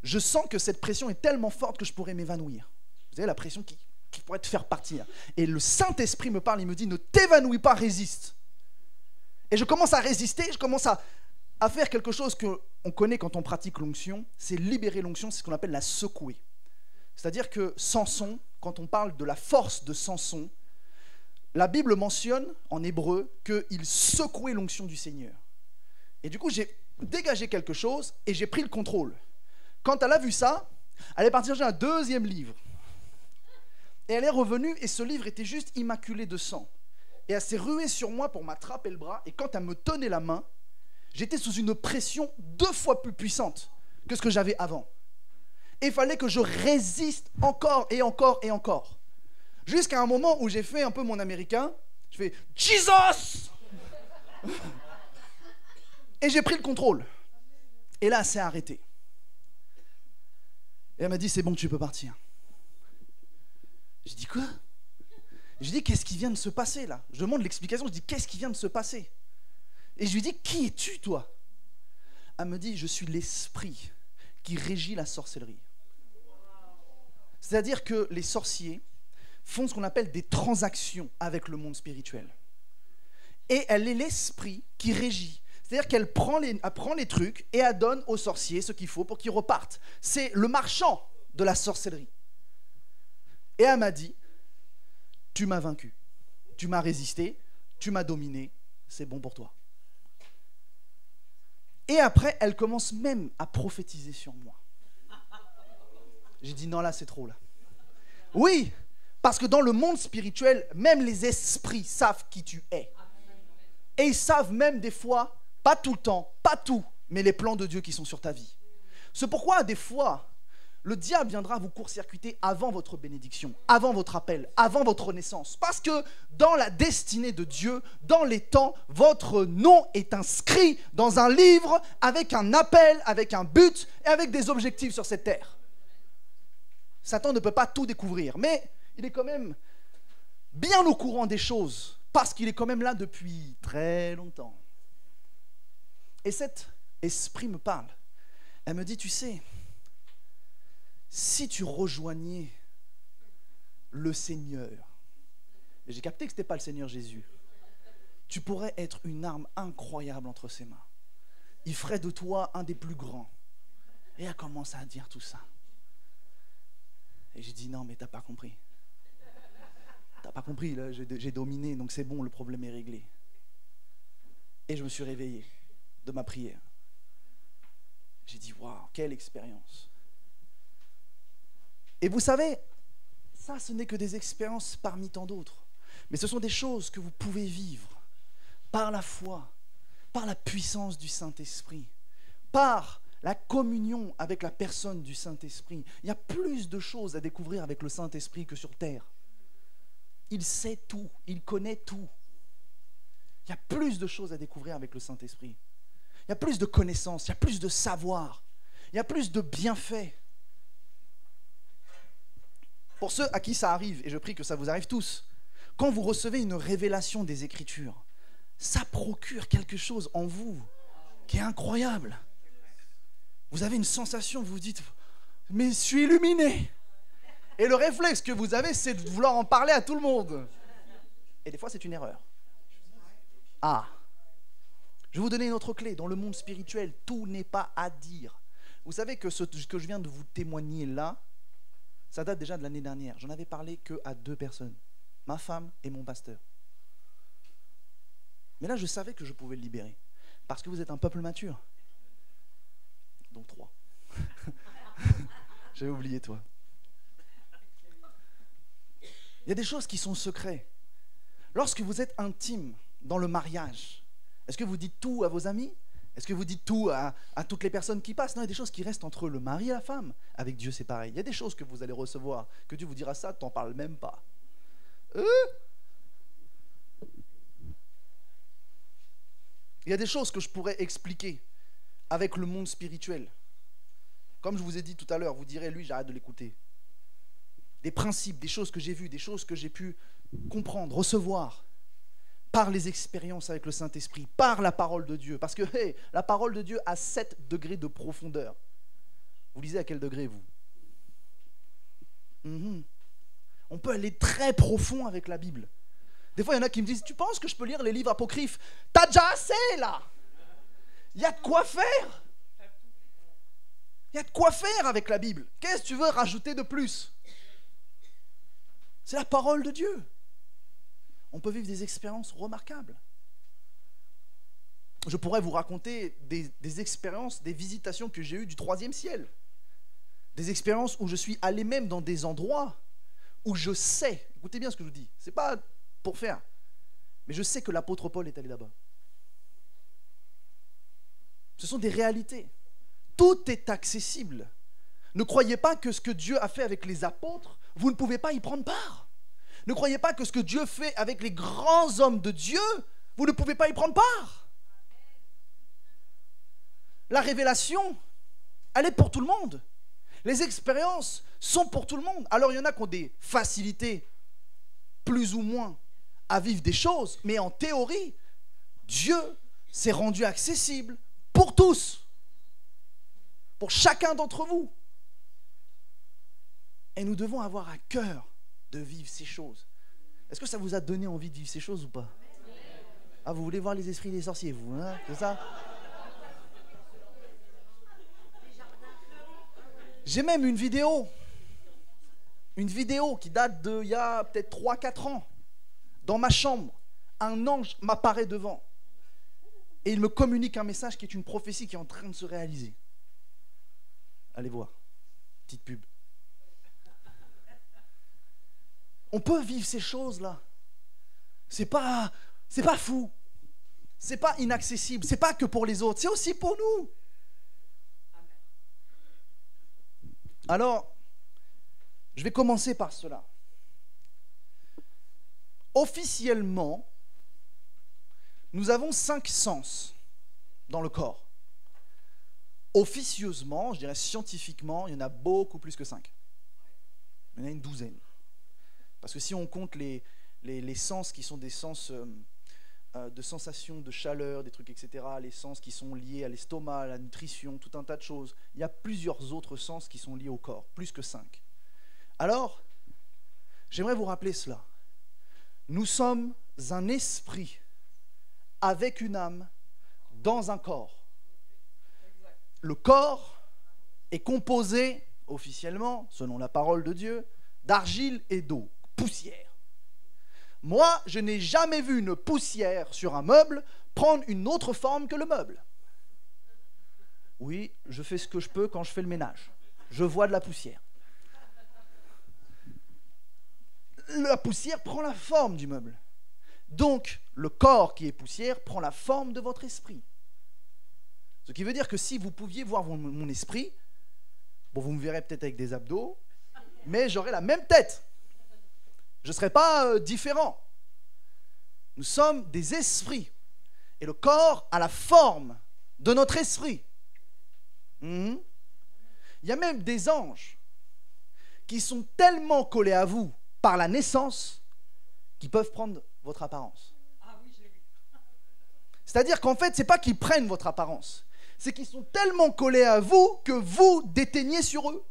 je sens que cette pression est tellement forte que je pourrais m'évanouir. Vous savez, la pression qui pourrait te faire partir. Et le Saint-Esprit me parle, il me dit, ne t'évanouis pas, résiste. Et je commence à résister, je commence à faire quelque chose qu'on connaît quand on pratique l'onction, c'est libérer l'onction, c'est ce qu'on appelle la secouer. C'est-à-dire que Samson, quand on parle de la force de Samson, la Bible mentionne en hébreu qu'il secouait l'onction du Seigneur. Et du coup, j'ai dégagé quelque chose et j'ai pris le contrôle. Quand elle a vu ça, elle est partie chercher un deuxième livre. Et elle est revenue et ce livre était juste immaculé de sang. Et elle s'est ruée sur moi pour m'attraper le bras. Et quand elle me tenait la main, j'étais sous une pression 2 fois plus puissante que ce que j'avais avant. Et il fallait que je résiste encore et encore et encore. Jusqu'à un moment où j'ai fait un peu mon américain. Je fais « Jesus !» Et j'ai pris le contrôle. Et là, elle s'est arrêtée. Et elle m'a dit « C'est bon, tu peux partir. » J'ai dit « Quoi ?» Je dis « Qu'est-ce qui vient de se passer là ?» Je demande l'explication, je dis « Qu'est-ce qui vient de se passer ?» Et je lui dis « Qui es-tu toi ?» Elle me dit « Je suis l'esprit qui régit la sorcellerie. » C'est-à-dire que les sorciers font ce qu'on appelle des transactions avec le monde spirituel. Et elle est l'esprit qui régit. C'est-à-dire qu'elle prend les trucs et elle donne aux sorciers ce qu'il faut pour qu'ils repartent. C'est le marchand de la sorcellerie. Et elle m'a dit, tu m'as vaincu, tu m'as résisté, tu m'as dominé, c'est bon pour toi. Et après, elle commence même à prophétiser sur moi. J'ai dit, non, là, c'est trop, là. Oui, parce que dans le monde spirituel, même les esprits savent qui tu es. Et ils savent même des fois, pas tout le temps, pas tout, mais les plans de Dieu qui sont sur ta vie. C'est pourquoi, des fois, le diable viendra vous court-circuiter avant votre bénédiction, avant votre appel, avant votre naissance. Parce que dans la destinée de Dieu, dans les temps, votre nom est inscrit dans un livre avec un appel, avec un but et avec des objectifs sur cette terre. Satan ne peut pas tout découvrir, mais il est quand même bien au courant des choses parce qu'il est quand même là depuis très longtemps. Et cet esprit me parle. Elle me dit, tu sais, si tu rejoignais le Seigneur, et j'ai capté que ce n'était pas le Seigneur Jésus, tu pourrais être une arme incroyable entre ses mains. Il ferait de toi un des plus grands. Et elle commence à dire tout ça. Et j'ai dit, non, mais t'as pas compris. T'as pas compris, là, j'ai dominé, donc c'est bon, le problème est réglé. Et je me suis réveillé de ma prière. J'ai dit, waouh, quelle expérience. Et vous savez, ça, ce n'est que des expériences parmi tant d'autres. Mais ce sont des choses que vous pouvez vivre par la foi, par la puissance du Saint-Esprit, par la communion avec la personne du Saint-Esprit. Il y a plus de choses à découvrir avec le Saint-Esprit que sur terre. Il sait tout, il connaît tout. Il y a plus de choses à découvrir avec le Saint-Esprit. Il y a plus de connaissances, il y a plus de savoir, il y a plus de bienfaits. Pour ceux à qui ça arrive, et je prie que ça vous arrive tous, quand vous recevez une révélation des Écritures, ça procure quelque chose en vous qui est incroyable. Vous avez une sensation, vous vous dites, mais je suis illuminé. Et le réflexe que vous avez, c'est de vouloir en parler à tout le monde. Et des fois, c'est une erreur. Ah, je vais vous donner une autre clé. Dans le monde spirituel, tout n'est pas à dire. Vous savez que ce que je viens de vous témoigner là, ça date déjà de l'année dernière. J'en avais parlé qu'à 2 personnes. Ma femme et mon pasteur. Mais là, je savais que je pouvais le libérer. Parce que vous êtes un peuple mature. Donc 3. J'avais oublié toi. Il y a des choses qui sont secrets. Lorsque vous êtes intime dans le mariage, est-ce que vous dites tout à vos amis? Est-ce que vous dites tout à toutes les personnes qui passent? Non, il y a des choses qui restent entre le mari et la femme. Avec Dieu, c'est pareil. Il y a des choses que vous allez recevoir, que Dieu vous dira ça, tu n'en parles même pas. Il y a des choses que je pourrais expliquer avec le monde spirituel. Comme je vous ai dit tout à l'heure, vous direz, lui, j'arrête de l'écouter. Des principes, des choses que j'ai vues, des choses que j'ai pu comprendre, recevoir par les expériences avec le Saint-Esprit, par la parole de Dieu. Parce que la parole de Dieu a 7 degrés de profondeur. Vous lisez à quel degré, vous? On peut aller très profond avec la Bible. Des fois, il y en a qui me disent, tu penses que je peux lire les livres apocryphes? T'as déjà assez, là. Il y a de quoi faire. Il y a de quoi faire avec la Bible. Qu'est-ce que tu veux rajouter de plus? C'est la parole de Dieu. On peut vivre des expériences remarquables. Je pourrais vous raconter des expériences, des visitations que j'ai eues du 3e ciel. Des expériences où je suis allé même dans des endroits où je sais, écoutez bien ce que je vous dis, c'est pas pour faire, mais je sais que l'apôtre Paul est allé là-bas. Ce sont des réalités. Tout est accessible. Ne croyez pas que ce que Dieu a fait avec les apôtres, vous ne pouvez pas y prendre part. Ne croyez pas que ce que Dieu fait avec les grands hommes de Dieu, vous ne pouvez pas y prendre part. La révélation, elle est pour tout le monde. Les expériences sont pour tout le monde. Alors il y en a qui ont des facilités, plus ou moins, à vivre des choses, mais en théorie, Dieu s'est rendu accessible pour tous, pour chacun d'entre vous. Et nous devons avoir à cœur de vivre ces choses. Est-ce que ça vous a donné envie de vivre ces choses ou pas? Ah, vous voulez voir les esprits des sorciers, vous, hein? C'est ça? J'ai même une vidéo qui date d'il y a peut-être 3-4 ans. Dans ma chambre, un ange m'apparaît devant et il me communique un message qui est une prophétie qui est en train de se réaliser. Allez voir, petite pub. On peut vivre ces choses-là. C'est pas fou. C'est pas inaccessible. C'est pas que pour les autres. C'est aussi pour nous. Alors, je vais commencer par cela. Officiellement, nous avons 5 sens dans le corps. Officieusement, je dirais scientifiquement, il y en a beaucoup plus que 5. Il y en a une douzaine. Parce que si on compte les sens qui sont des sens de sensation, de chaleur, des trucs, etc., les sens qui sont liés à l'estomac, à la nutrition, tout un tas de choses, il y a plusieurs autres sens qui sont liés au corps, plus que 5. Alors, j'aimerais vous rappeler cela. Nous sommes un esprit avec une âme dans un corps. Le corps est composé, officiellement, selon la parole de Dieu, d'argile et d'eau, poussière. Moi, je n'ai jamais vu une poussière sur un meuble prendre une autre forme que le meuble. Oui, je fais ce que je peux quand je fais le ménage. Je vois de la poussière. La poussière prend la forme du meuble. Donc, le corps qui est poussière prend la forme de votre esprit. Ce qui veut dire que si vous pouviez voir mon esprit, bon, vous me verrez peut-être avec des abdos, mais j'aurai la même tête. Je ne serai pas différent. Nous sommes des esprits. Et le corps a la forme de notre esprit. Il y a même des anges qui sont tellement collés à vous par la naissance qu'ils peuvent prendre votre apparence. C'est-à-dire qu'en fait, ce n'est pas qu'ils prennent votre apparence. C'est qu'ils sont tellement collés à vous que vous déteignez sur eux.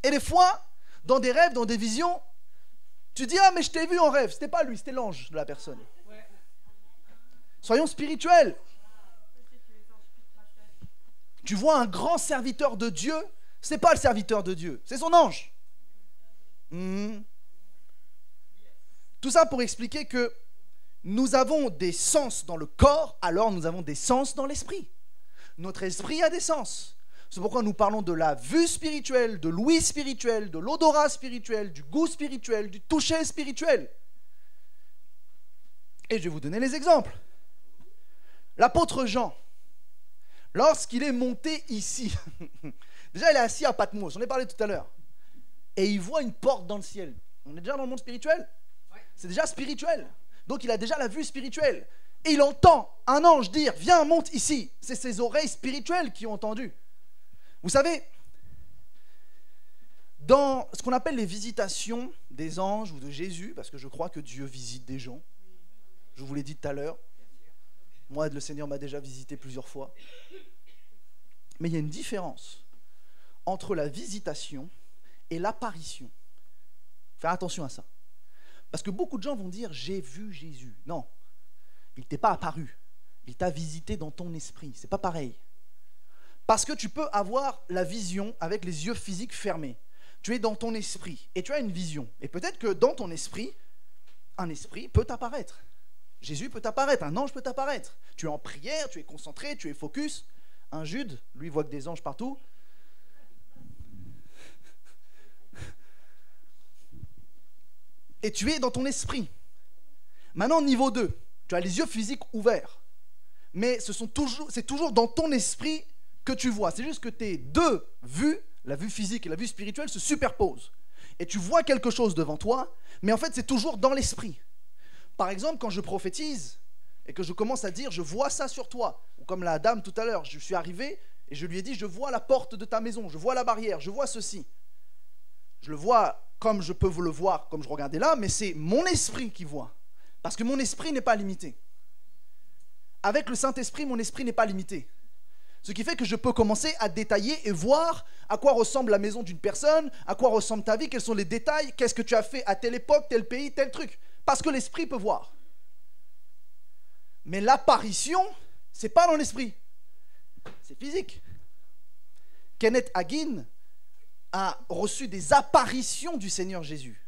Et des fois, dans des rêves, dans des visions, tu dis « Ah, mais je t'ai vu en rêve. » C'était pas lui, c'était l'ange de la personne. Soyons spirituels. Tu vois un grand serviteur de Dieu, ce n'est pas le serviteur de Dieu, c'est son ange. Tout ça pour expliquer que nous avons des sens dans le corps, alors nous avons des sens dans l'esprit. Notre esprit a des sens. C'est pourquoi nous parlons de la vue spirituelle, de l'ouïe spirituelle, de l'odorat spirituel, du goût spirituel, du toucher spirituel. Et je vais vous donner les exemples. L'apôtre Jean, lorsqu'il est monté ici, déjà il est assis à Patmos, on en a parlé tout à l'heure, et il voit une porte dans le ciel. On est déjà dans le monde spirituel? C'est déjà spirituel. Donc il a déjà la vue spirituelle. Et il entend un ange dire « Viens, monte ici ». C'est ses oreilles spirituelles qui ont entendu. Vous savez, dans ce qu'on appelle les visitations des anges ou de Jésus, parce que je crois que Dieu visite des gens, je vous l'ai dit tout à l'heure, moi le Seigneur m'a déjà visité plusieurs fois, mais il y a une différence entre la visitation et l'apparition. Faire attention à ça. Parce que beaucoup de gens vont dire « j'ai vu Jésus ». Non, il ne t'est pas apparu. Il t'a visité dans ton esprit. C'est pas pareil. Parce que tu peux avoir la vision avec les yeux physiques fermés. Tu es dans ton esprit et tu as une vision. Et peut-être que dans ton esprit, un esprit peut t'apparaître. Jésus peut t'apparaître, un ange peut t'apparaître. Tu es en prière, tu es concentré, tu es focus. Un Jude, lui, voit que des anges partout. Et tu es dans ton esprit. Maintenant, niveau 2, tu as les yeux physiques ouverts. Mais c'est toujours dans ton esprit que tu vois. C'est juste que tes deux vues, la vue physique et la vue spirituelle, se superposent. Et tu vois quelque chose devant toi, mais en fait, c'est toujours dans l'esprit. Par exemple, quand je prophétise et que je commence à dire « je vois ça sur toi », ou comme la dame tout à l'heure, je suis arrivé et je lui ai dit « je vois la porte de ta maison, je vois la barrière, je vois ceci ». Je le vois comme je peux vous le voir, comme je regardais là, mais c'est mon esprit qui voit. Parce que mon esprit n'est pas limité. Avec le Saint-Esprit, mon esprit n'est pas limité. Ce qui fait que je peux commencer à détailler et voir à quoi ressemble la maison d'une personne, à quoi ressemble ta vie, quels sont les détails, qu'est-ce que tu as fait à telle époque, tel pays, tel truc. Parce que l'esprit peut voir. Mais l'apparition, c'est pas dans l'esprit. C'est physique. Kenneth Hagin a reçu des apparitions du Seigneur Jésus.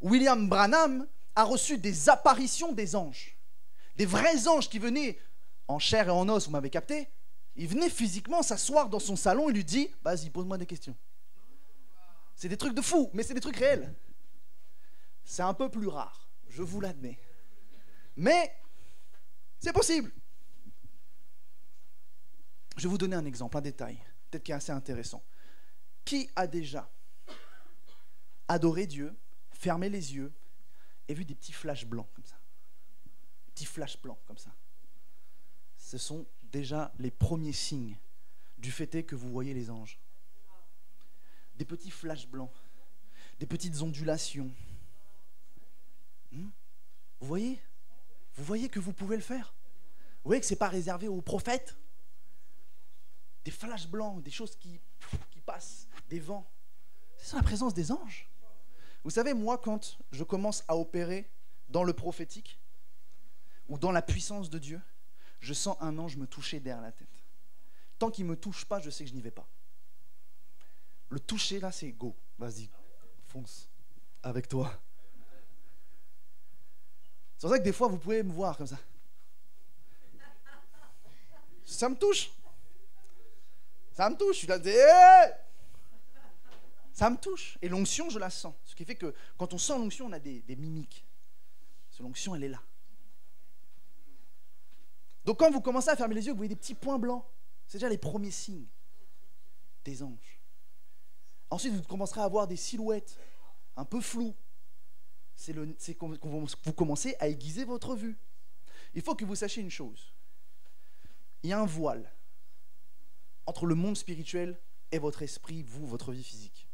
William Branham a reçu des apparitions des anges. Des vrais anges qui venaient en chair et en os, vous m'avez capté. Il venait physiquement s'asseoir dans son salon et lui dit « Vas-y, pose-moi des questions. » C'est des trucs de fou, mais c'est des trucs réels. C'est un peu plus rare, je vous l'admets. Mais c'est possible. Je vais vous donner un exemple, un détail, peut-être qui est assez intéressant. Qui a déjà adoré Dieu, fermé les yeux et vu des petits flashs blancs comme ça? Petits flashs blancs comme ça. Ce sont déjà les premiers signes du fait est que vous voyez les anges. Des petits flashs blancs, des petites ondulations. Vous voyez? Vous voyez que vous pouvez le faire? Vous voyez que ce n'est pas réservé aux prophètes? Des flashs blancs, des choses qui passent, des vents. C'est la présence des anges. Vous savez, moi, quand je commence à opérer dans le prophétique ou dans la puissance de Dieu, je sens un ange me toucher derrière la tête. Tant qu'il ne me touche pas, je sais que je n'y vais pas. Le toucher, là, c'est go. Vas-y, fonce avec toi. C'est pour ça que des fois, vous pouvez me voir comme ça. Ça me touche. Ça me touche. Je suis là, hey! Ça me touche. Et l'onction, je la sens. Ce qui fait que quand on sent l'onction, on a des mimiques. Parce que l'onction, elle est là. Donc quand vous commencez à fermer les yeux, vous voyez des petits points blancs. C'est déjà les premiers signes des anges. Ensuite, vous commencerez à avoir des silhouettes un peu floues. C'est quand vous commencez à aiguiser votre vue. Il faut que vous sachiez une chose. Il y a un voile entre le monde spirituel et votre esprit, vous, votre vie physique.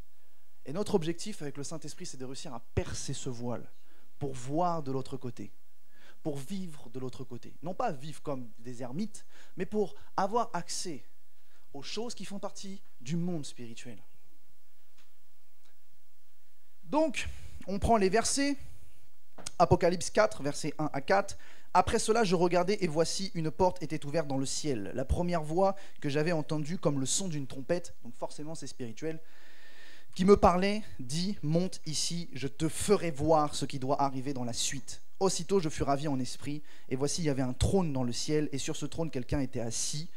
Et notre objectif avec le Saint-Esprit, c'est de réussir à percer ce voile pour voir de l'autre côté, pour vivre de l'autre côté. Non pas vivre comme des ermites, mais pour avoir accès aux choses qui font partie du monde spirituel. Donc, on prend les versets, Apocalypse 4, versets 1 à 4. Après cela, je regardais et voici une porte était ouverte dans le ciel. La première voix que j'avais entendue comme le son d'une trompette, donc forcément c'est spirituel, qui me parlait, dit, monte ici, je te ferai voir ce qui doit arriver dans la suite. Aussitôt je fus ravi en esprit, et voici il y avait un trône dans le ciel, et sur ce trône quelqu'un était assis.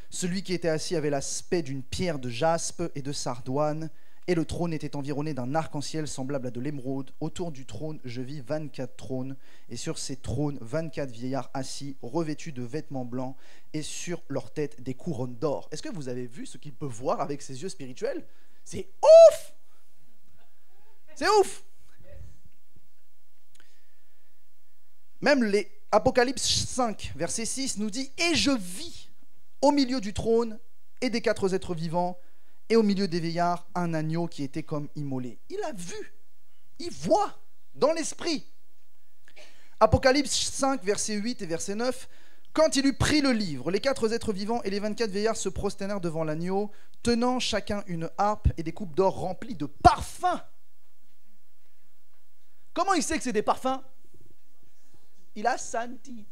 Celui qui était assis avait l'aspect d'une pierre de jaspe et de sardoine, et le trône était environné d'un arc-en-ciel semblable à de l'émeraude. Autour du trône, je vis 24 trônes, et sur ces trônes, 24 vieillards assis, revêtus de vêtements blancs, et sur leur tête des couronnes d'or. Est-ce que vous avez vu ce qu'il peut voir avec ses yeux spirituels? C'est ouf! C'est ouf! Même les Apocalypse 5, verset 6 nous dit « Et je vis au milieu du trône et des 4 êtres vivants, et au milieu des vieillards, un agneau qui était comme immolé. » Il a vu, il voit dans l'esprit. Apocalypse 5, verset 8 et verset 9. Quand il eut pris le livre, les 4 êtres vivants et les 24 vieillards se prosternèrent devant l'agneau, tenant chacun une harpe et des coupes d'or remplies de parfums, Comment il sait que c'est des parfums? Il a senti.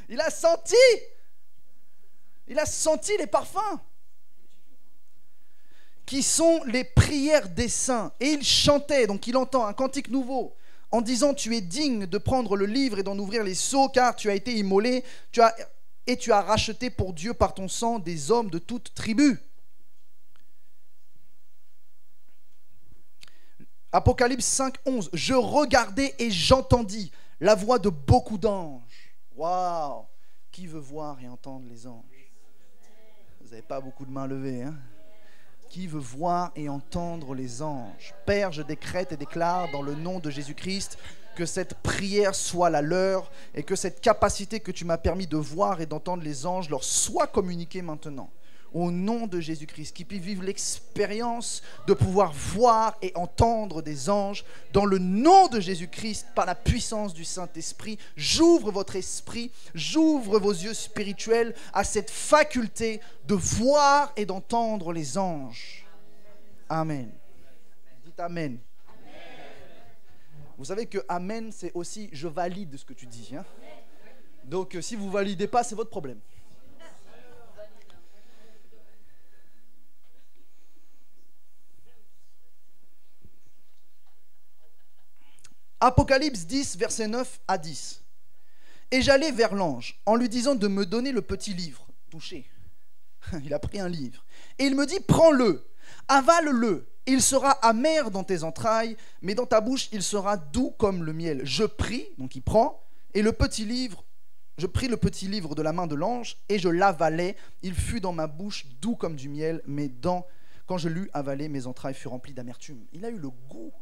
Il a senti. Il a senti les parfums. Qui sont les prières des saints. Et il chantait, donc il entend un cantique nouveau, en disant, tu es digne de prendre le livre et d'en ouvrir les sceaux, car tu as été immolé, tu as racheté pour Dieu par ton sang des hommes de toute tribu. Apocalypse 5, 11. Je regardai et j'entendis la voix de beaucoup d'anges. Waouh! Qui veut voir et entendre les anges? Vous n'avez pas beaucoup de mains levées, hein? Qui veut voir et entendre les anges? Père, je décrète et déclare dans le nom de Jésus-Christ que cette prière soit la leur et que cette capacité que tu m'as permis de voir et d'entendre les anges leur soit communiquée maintenant. Au nom de Jésus-Christ, qu'ils puissent vivre l'expérience de pouvoir voir et entendre des anges. Dans le nom de Jésus-Christ, par la puissance du Saint-Esprit, j'ouvre votre esprit, j'ouvre vos yeux spirituels à cette faculté de voir et d'entendre les anges. Amen. Dites Amen. Vous savez que Amen, c'est aussi je valide ce que tu dis. Hein? Donc si vous ne validez pas, c'est votre problème. Apocalypse 10, versets 9 à 10. Et j'allai vers l'ange en lui disant de me donner le petit livre. Touché. Il a pris un livre. Et il me dit, prends-le, avale-le. Il sera amer dans tes entrailles, mais dans ta bouche, il sera doux comme le miel. Je pris, donc il prend, et je pris le petit livre de la main de l'ange, et je l'avalai. Il fut dans ma bouche doux comme du miel, mais quand je l'eus avalé, mes entrailles furent remplies d'amertume. Il a eu le goût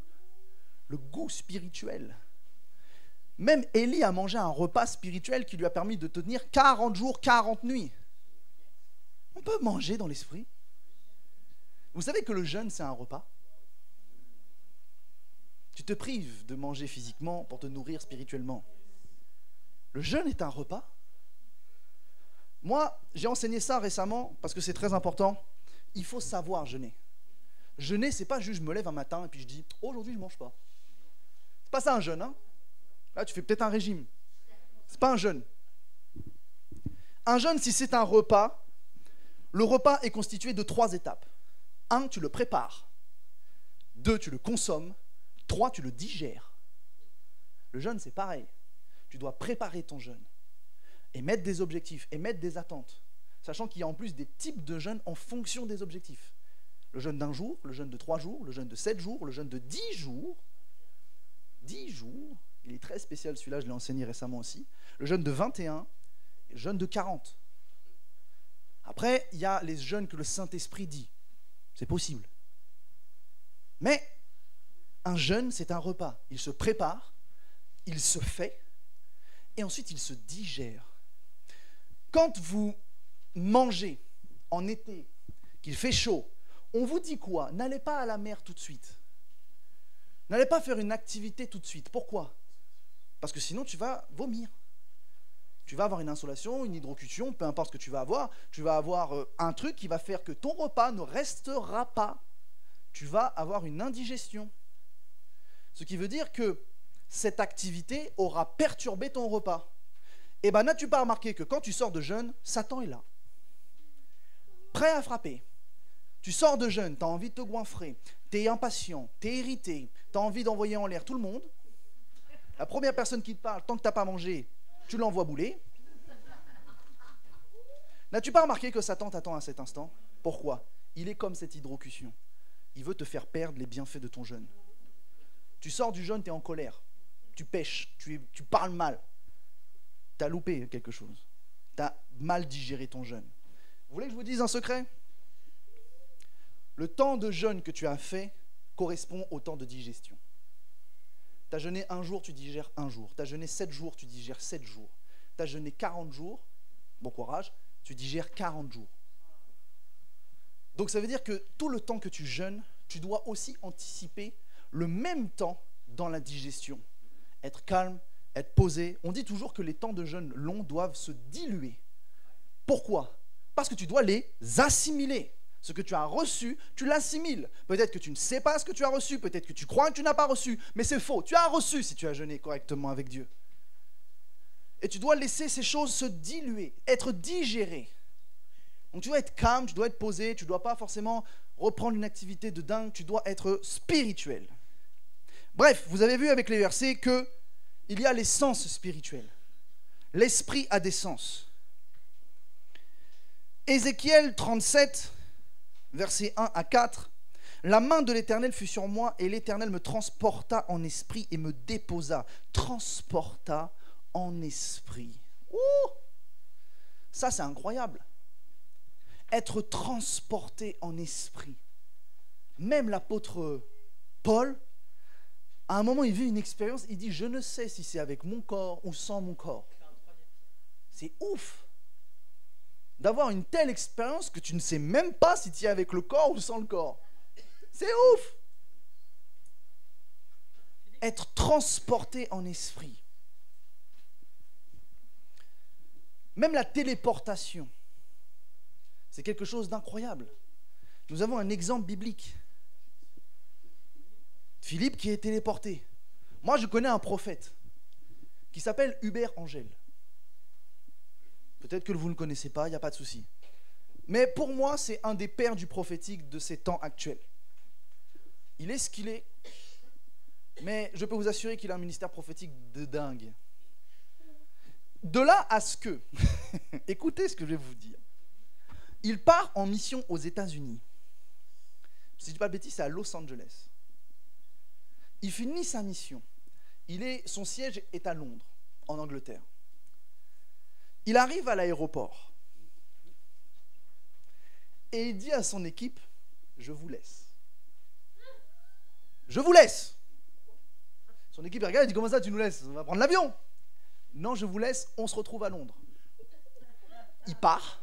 spirituel. Même Élie a mangé un repas spirituel qui lui a permis de tenir 40 jours, 40 nuits. On peut manger dans l'esprit. Vous savez que le jeûne, c'est un repas. Tu te prives de manger physiquement pour te nourrir spirituellement. Le jeûne est un repas. Moi, j'ai enseigné ça récemment parce que c'est très important. Il faut savoir jeûner. Jeûner, c'est pas juste je me lève un matin et puis je dis aujourd'hui je mange pas. C'est pas ça un jeûne, hein? Là, tu fais peut-être un régime. C'est pas un jeûne. Un jeûne, si c'est un repas, le repas est constitué de 3 étapes. 1, tu le prépares. 2, tu le consommes. 3, tu le digères. Le jeûne, c'est pareil. Tu dois préparer ton jeûne et mettre des objectifs et mettre des attentes, sachant qu'il y a en plus des types de jeûnes en fonction des objectifs. Le jeûne d'1 jour, le jeûne de 3 jours, le jeûne de 7 jours, le jeûne de 10 jours. 10 jours. Il est très spécial celui-là, je l'ai enseigné récemment aussi. Le jeûne de 21 et le jeûne de 40. Après, il y a les jeûnes que le Saint-Esprit dit. C'est possible. Mais un jeûne, c'est un repas. Il se prépare, il se fait, et ensuite il se digère. Quand vous mangez en été, qu'il fait chaud, on vous dit quoi? N'allez pas à la mer tout de suite. N'allez pas faire une activité tout de suite. Pourquoi? Parce que sinon tu vas vomir. Tu vas avoir une insolation, une hydrocution, peu importe ce que tu vas avoir un truc qui va faire que ton repas ne restera pas. Tu vas avoir une indigestion. Ce qui veut dire que cette activité aura perturbé ton repas. Et bien, n'as-tu pas remarqué que quand tu sors de jeûne, Satan est là, prêt à frapper. Tu sors de jeûne, tu as envie de te goinfrer, tu es impatient, tu es irrité, tu as envie d'envoyer en l'air tout le monde. La première personne qui te parle, tant que tu n'as pas mangé, tu l'envoies bouler. N'as-tu pas remarqué que Satan t'attend à cet instant? Pourquoi? Il est comme cette hydrocution. Il veut te faire perdre les bienfaits de ton jeûne. Tu sors du jeûne, tu es en colère, tu pèches, tu parles mal. Tu as loupé quelque chose. Tu as mal digéré ton jeûne. Vous voulez que je vous dise un secret? Le temps de jeûne que tu as fait correspond au temps de digestion. Tu as jeûné 1 jour, tu digères 1 jour. Tu as jeûné 7 jours, tu digères 7 jours. Tu as jeûné 40 jours, bon courage, tu digères 40 jours. Donc ça veut dire que tout le temps que tu jeûnes, tu dois aussi anticiper le même temps dans la digestion. Être calme, être posé. On dit toujours que les temps de jeûne longs doivent se diluer. Pourquoi? Parce que tu dois les assimiler. Ce que tu as reçu, tu l'assimiles. Peut-être que tu ne sais pas ce que tu as reçu, peut-être que tu crois que tu n'as pas reçu, mais c'est faux. Tu as reçu si tu as jeûné correctement avec Dieu. Et tu dois laisser ces choses se diluer, être digérées. Donc tu dois être calme, tu dois être posé, tu ne dois pas forcément reprendre une activité de dingue, tu dois être spirituel. Bref, vous avez vu avec les versets qu'il y a les sens spirituels. L'esprit a des sens. Ézéchiel 37, versets 1 à 4. La main de l'Éternel fut sur moi et l'Éternel me transporta en esprit et me déposa. Transporta en esprit. Ouh! Ça, c'est incroyable. Être transporté en esprit. Même l'apôtre Paul, à un moment, il vit une expérience, il dit, je ne sais si c'est avec mon corps ou sans mon corps. C'est ouf d'avoir une telle expérience que tu ne sais même pas si tu es avec le corps ou sans le corps. C'est ouf. Être transporté en esprit. Même la téléportation, c'est quelque chose d'incroyable. Nous avons un exemple biblique. Philippe qui est téléporté. Moi, je connais un prophète qui s'appelle Hubert Angel. Peut-être que vous ne le connaissez pas, il n'y a pas de souci. Mais pour moi, c'est un des pères du prophétique de ces temps actuels. Il est ce qu'il est, mais je peux vous assurer qu'il a un ministère prophétique de dingue. De là à ce que, écoutez ce que je vais vous dire, il part en mission aux États-Unis. Si je ne dis pas de bêtises, c'est à Los Angeles. Il finit sa mission. Son siège est à Londres, en Angleterre. Il arrive à l'aéroport et il dit à son équipe, je vous laisse. Je vous laisse. Son équipe regarde et dit, comment ça tu nous laisses? On va prendre l'avion. Non, je vous laisse, on se retrouve à Londres. Il part.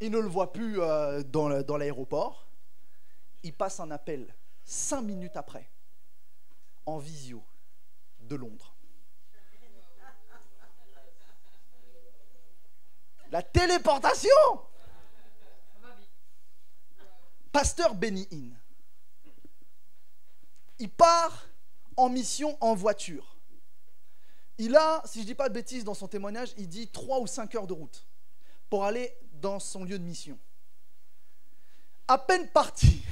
Il ne le voit plus dans l'aéroport. Il passe un appel 5 minutes après, en visio, de Londres. La téléportation. Pasteur Benny Hinn. Il part en mission en voiture. Il a, si je ne dis pas de bêtises dans son témoignage, il dit 3 ou 5 heures de route pour aller dans son lieu de mission. À peine parti,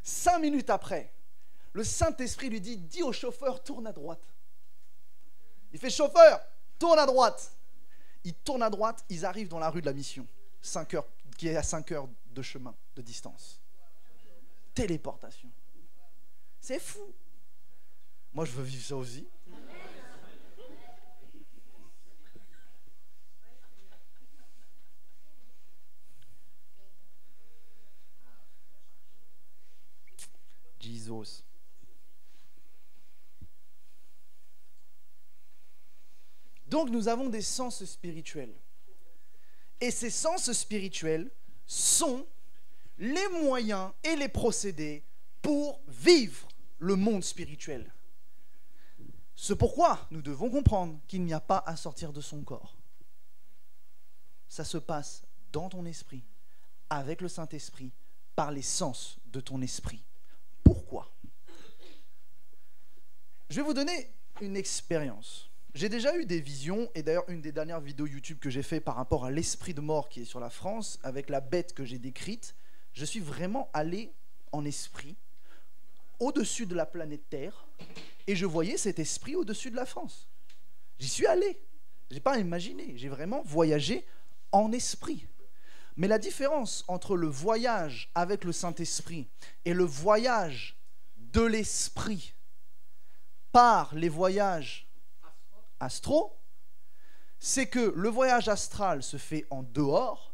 5 minutes après, le Saint-Esprit lui dit, dis au chauffeur, tourne à droite. Il fait, chauffeur, tourne à droite. Il tourne à droite, ils arrivent dans la rue de la mission, 5 heures, qui est à 5 heures de chemin, de distance. Téléportation. C'est fou. Moi, je veux vivre ça aussi. Jesus. Donc nous avons des sens spirituels. Et ces sens spirituels sont les moyens et les procédés pour vivre le monde spirituel. C'est pourquoi nous devons comprendre qu'il n'y a pas à sortir de son corps. Ça se passe dans ton esprit, avec le Saint-Esprit, par les sens de ton esprit. Pourquoi? Je vais vous donner une expérience. J'ai déjà eu des visions, et d'ailleurs une des dernières vidéos YouTube que j'ai fait par rapport à l'esprit de mort qui est sur la France, avec la bête que j'ai décrite, je suis vraiment allé en esprit au-dessus de la planète Terre, et je voyais cet esprit au-dessus de la France. J'y suis allé, je n'ai pas imaginé, j'ai vraiment voyagé en esprit. Mais la différence entre le voyage avec le Saint-Esprit et le voyage de l'esprit par les voyages astraux, c'est que le voyage astral se fait en dehors,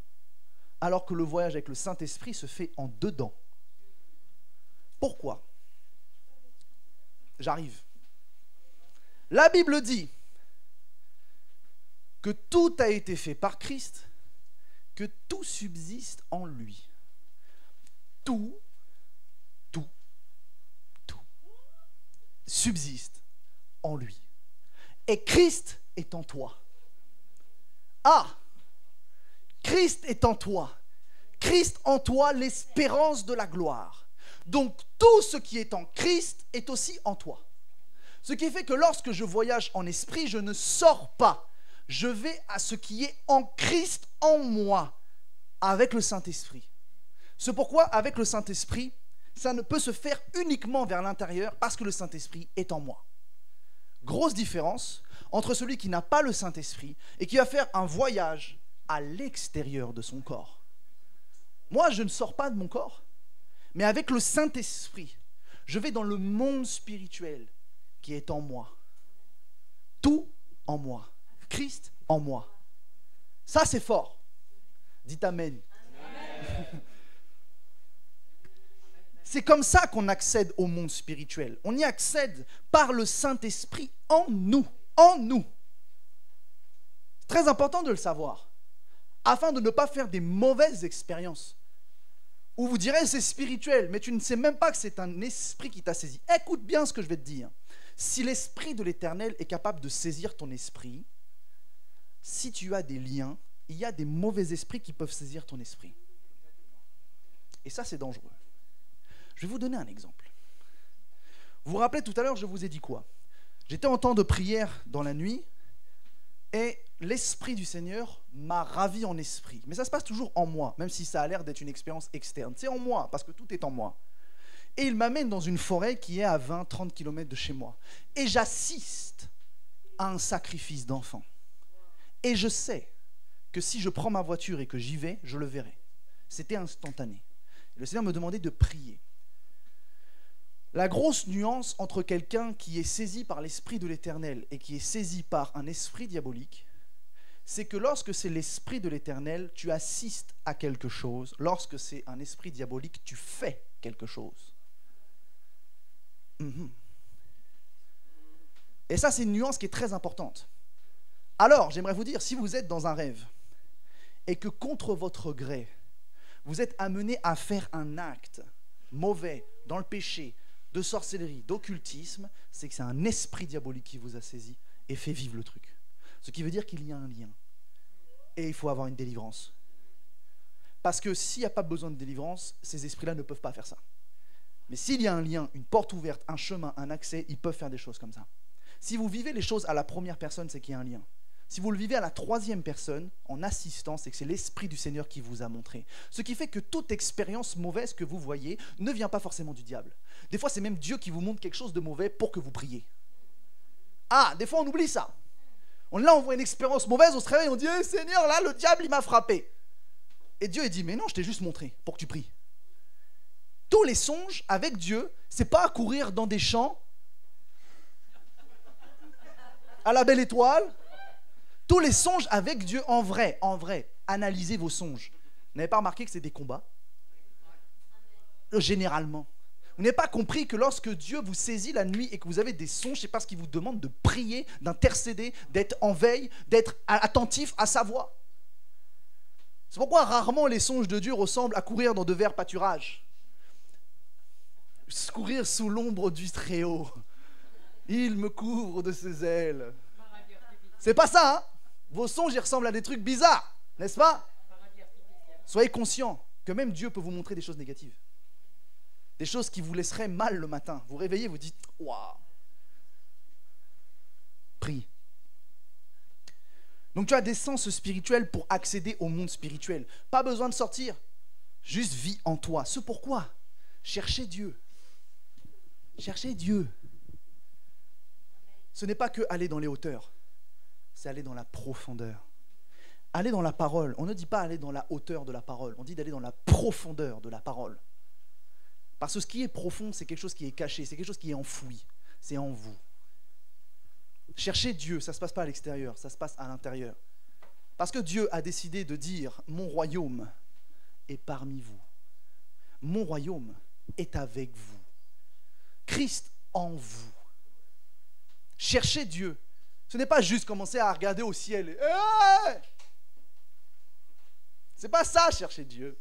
alors que le voyage avec le Saint-Esprit se fait en dedans. Pourquoi? J'arrive. La Bible dit que tout a été fait par Christ, que tout subsiste en lui. Tout subsiste en lui. Et Christ est en toi. Ah! Christ est en toi. Christ en toi, l'espérance de la gloire. Donc tout ce qui est en Christ est aussi en toi. Ce qui fait que lorsque je voyage en esprit, je ne sors pas. Je vais à ce qui est en Christ en moi, avec le Saint-Esprit. C'est pourquoi, avec le Saint-Esprit, ça ne peut se faire uniquement vers l'intérieur parce que le Saint-Esprit est en moi. Grosse différence entre celui qui n'a pas le Saint-Esprit et qui va faire un voyage à l'extérieur de son corps. Moi, je ne sors pas de mon corps, mais avec le Saint-Esprit, je vais dans le monde spirituel qui est en moi. Tout en moi. Christ en moi. Ça, c'est fort. Dites Amen. Amen. C'est comme ça qu'on accède au monde spirituel. On y accède par le Saint-Esprit en nous. En nous. C'est très important de le savoir, afin de ne pas faire des mauvaises expériences. Où vous direz c'est spirituel, mais tu ne sais même pas que c'est un esprit qui t'a saisi. Écoute bien ce que je vais te dire. Si l'Esprit de l'Éternel est capable de saisir ton esprit, si tu as des liens, il y a des mauvais esprits qui peuvent saisir ton esprit. Et ça, c'est dangereux. Je vais vous donner un exemple. Vous vous rappelez tout à l'heure, je vous ai dit quoi? J'étais en temps de prière dans la nuit et l'Esprit du Seigneur m'a ravi en esprit. Mais ça se passe toujours en moi, même si ça a l'air d'être une expérience externe. C'est en moi, parce que tout est en moi. Et il m'amène dans une forêt qui est à 20-30 km de chez moi. Et j'assiste à un sacrifice d'enfant. Et je sais que si je prends ma voiture et que j'y vais, je le verrai. C'était instantané. Le Seigneur me demandait de prier. La grosse nuance entre quelqu'un qui est saisi par l'Esprit de l'Éternel et qui est saisi par un esprit diabolique, c'est que lorsque c'est l'Esprit de l'Éternel, tu assistes à quelque chose. Lorsque c'est un esprit diabolique, tu fais quelque chose. Et ça, c'est une nuance qui est très importante. Alors, j'aimerais vous dire, si vous êtes dans un rêve et que contre votre gré, vous êtes amené à faire un acte mauvais, dans le péché, de sorcellerie, d'occultisme, c'est que c'est un esprit diabolique qui vous a saisi et fait vivre le truc. Ce qui veut dire qu'il y a un lien. Et il faut avoir une délivrance. Parce que s'il n'y a pas besoin de délivrance, ces esprits-là ne peuvent pas faire ça. Mais s'il y a un lien, une porte ouverte, un chemin, un accès, ils peuvent faire des choses comme ça. Si vous vivez les choses à la première personne, c'est qu'il y a un lien. Si vous le vivez à la troisième personne, en assistant, c'est que c'est l'Esprit du Seigneur qui vous a montré. Ce qui fait que toute expérience mauvaise que vous voyez ne vient pas forcément du diable. Des fois, c'est même Dieu qui vous montre quelque chose de mauvais pour que vous priez. Ah, des fois, on oublie ça. Là, on voit une expérience mauvaise, on se réveille, on dit hey, Seigneur, là, le diable, il m'a frappé. Et Dieu, il dit mais non, je t'ai juste montré pour que tu pries. Tous les songes avec Dieu, c'est pas à courir dans des champs à la belle étoile. Tous les songes avec Dieu en vrai, analysez vos songes. Vous n'avez pas remarqué que c'est des combats? Généralement. Vous n'avez pas compris que lorsque Dieu vous saisit la nuit et que vous avez des songes, c'est parce qu'il vous demande de prier, d'intercéder, d'être en veille, d'être attentif à sa voix. C'est pourquoi rarement les songes de Dieu ressemblent à courir dans de verts pâturages. Courir sous l'ombre du Très-Haut. Il me couvre de ses ailes. C'est pas ça, hein? Vos songes, ils ressemblent à des trucs bizarres, n'est-ce pas? Soyez conscients que même Dieu peut vous montrer des choses négatives. Des choses qui vous laisseraient mal le matin. Vous réveillez, vous dites « Waouh !» Prie. Donc tu as des sens spirituels pour accéder au monde spirituel. Pas besoin de sortir. Juste vis en toi. C'est pourquoi cherchez Dieu. Cherchez Dieu. Ce n'est pas que aller dans les hauteurs. C'est aller dans la profondeur. Aller dans la parole. On ne dit pas aller dans la hauteur de la parole. On dit d'aller dans la profondeur de la parole. Parce que ce qui est profond, c'est quelque chose qui est caché. C'est quelque chose qui est enfoui. C'est en vous. Chercher Dieu, ça ne se passe pas à l'extérieur. Ça se passe à l'intérieur. Parce que Dieu a décidé de dire « Mon royaume est parmi vous. Mon royaume est avec vous. Christ en vous. » Chercher Dieu. Ce n'est pas juste commencer à regarder au ciel et hey! C'est pas ça, chercher Dieu.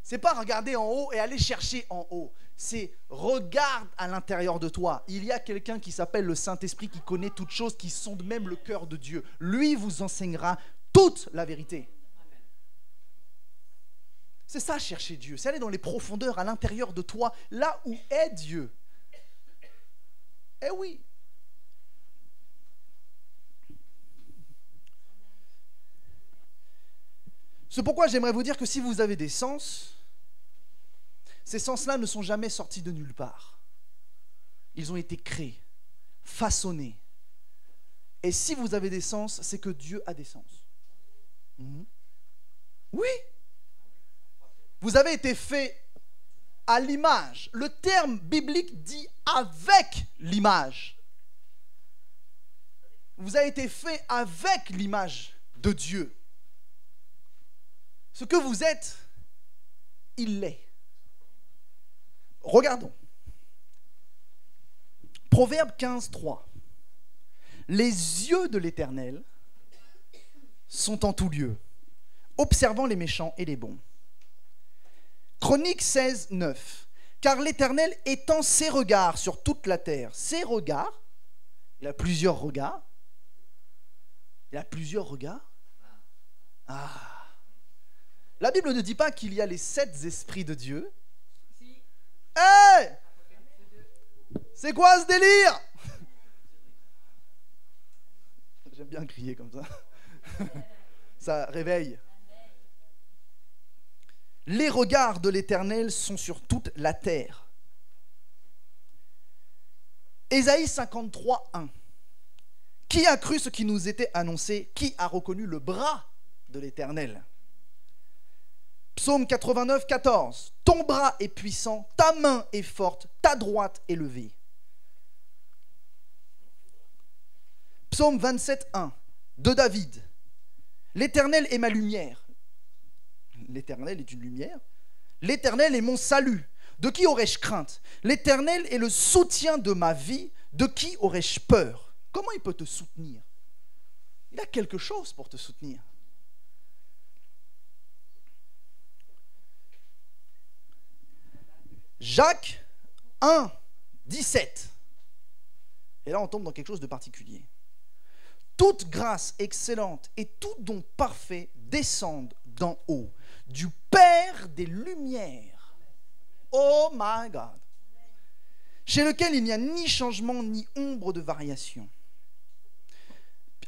C'est pas regarder en haut et aller chercher en haut. C'est regarde à l'intérieur de toi. Il y a quelqu'un qui s'appelle le Saint-Esprit qui connaît toutes choses, qui sonde même le cœur de Dieu. Lui vous enseignera toute la vérité. C'est ça, chercher Dieu. C'est aller dans les profondeurs, à l'intérieur de toi, là où est Dieu. Eh oui. C'est pourquoi j'aimerais vous dire que si vous avez des sens, ces sens-là ne sont jamais sortis de nulle part. Ils ont été créés, façonnés. Et si vous avez des sens, c'est que Dieu a des sens. Oui. Vous avez été fait à l'image. Le terme biblique dit avec l'image. Vous avez été fait avec l'image de Dieu. Ce que vous êtes, il l'est. Regardons. Proverbe 15, 3. Les yeux de l'Éternel sont en tout lieu, observant les méchants et les bons. Chronique 16, 9. Car l'Éternel étend ses regards sur toute la terre. Ses regards, il a plusieurs regards. Il a plusieurs regards. Ah. La Bible ne dit pas qu'il y a les 7 esprits de Dieu. Hey! C'est quoi ce délire? J'aime bien crier comme ça. Ça réveille. Les regards de l'Éternel sont sur toute la terre. Ésaïe 53, 1. Qui a cru ce qui nous était annoncé? Qui a reconnu le bras de l'Éternel? Psaume 89, 14. Ton bras est puissant, ta main est forte, ta droite est levée. Psaume 27, 1 de David. L'Éternel est ma lumière. L'Éternel est une lumière. L'Éternel est mon salut. De qui aurais-je crainte? L'Éternel est le soutien de ma vie. De qui aurais-je peur? Comment il peut te soutenir? Il a quelque chose pour te soutenir. Jacques 1, 17. Et là, on tombe dans quelque chose de particulier. Toute grâce excellente et tout don parfait descendent d'en haut, du Père des Lumières. Oh my God. Chez lequel il n'y a ni changement ni ombre de variation.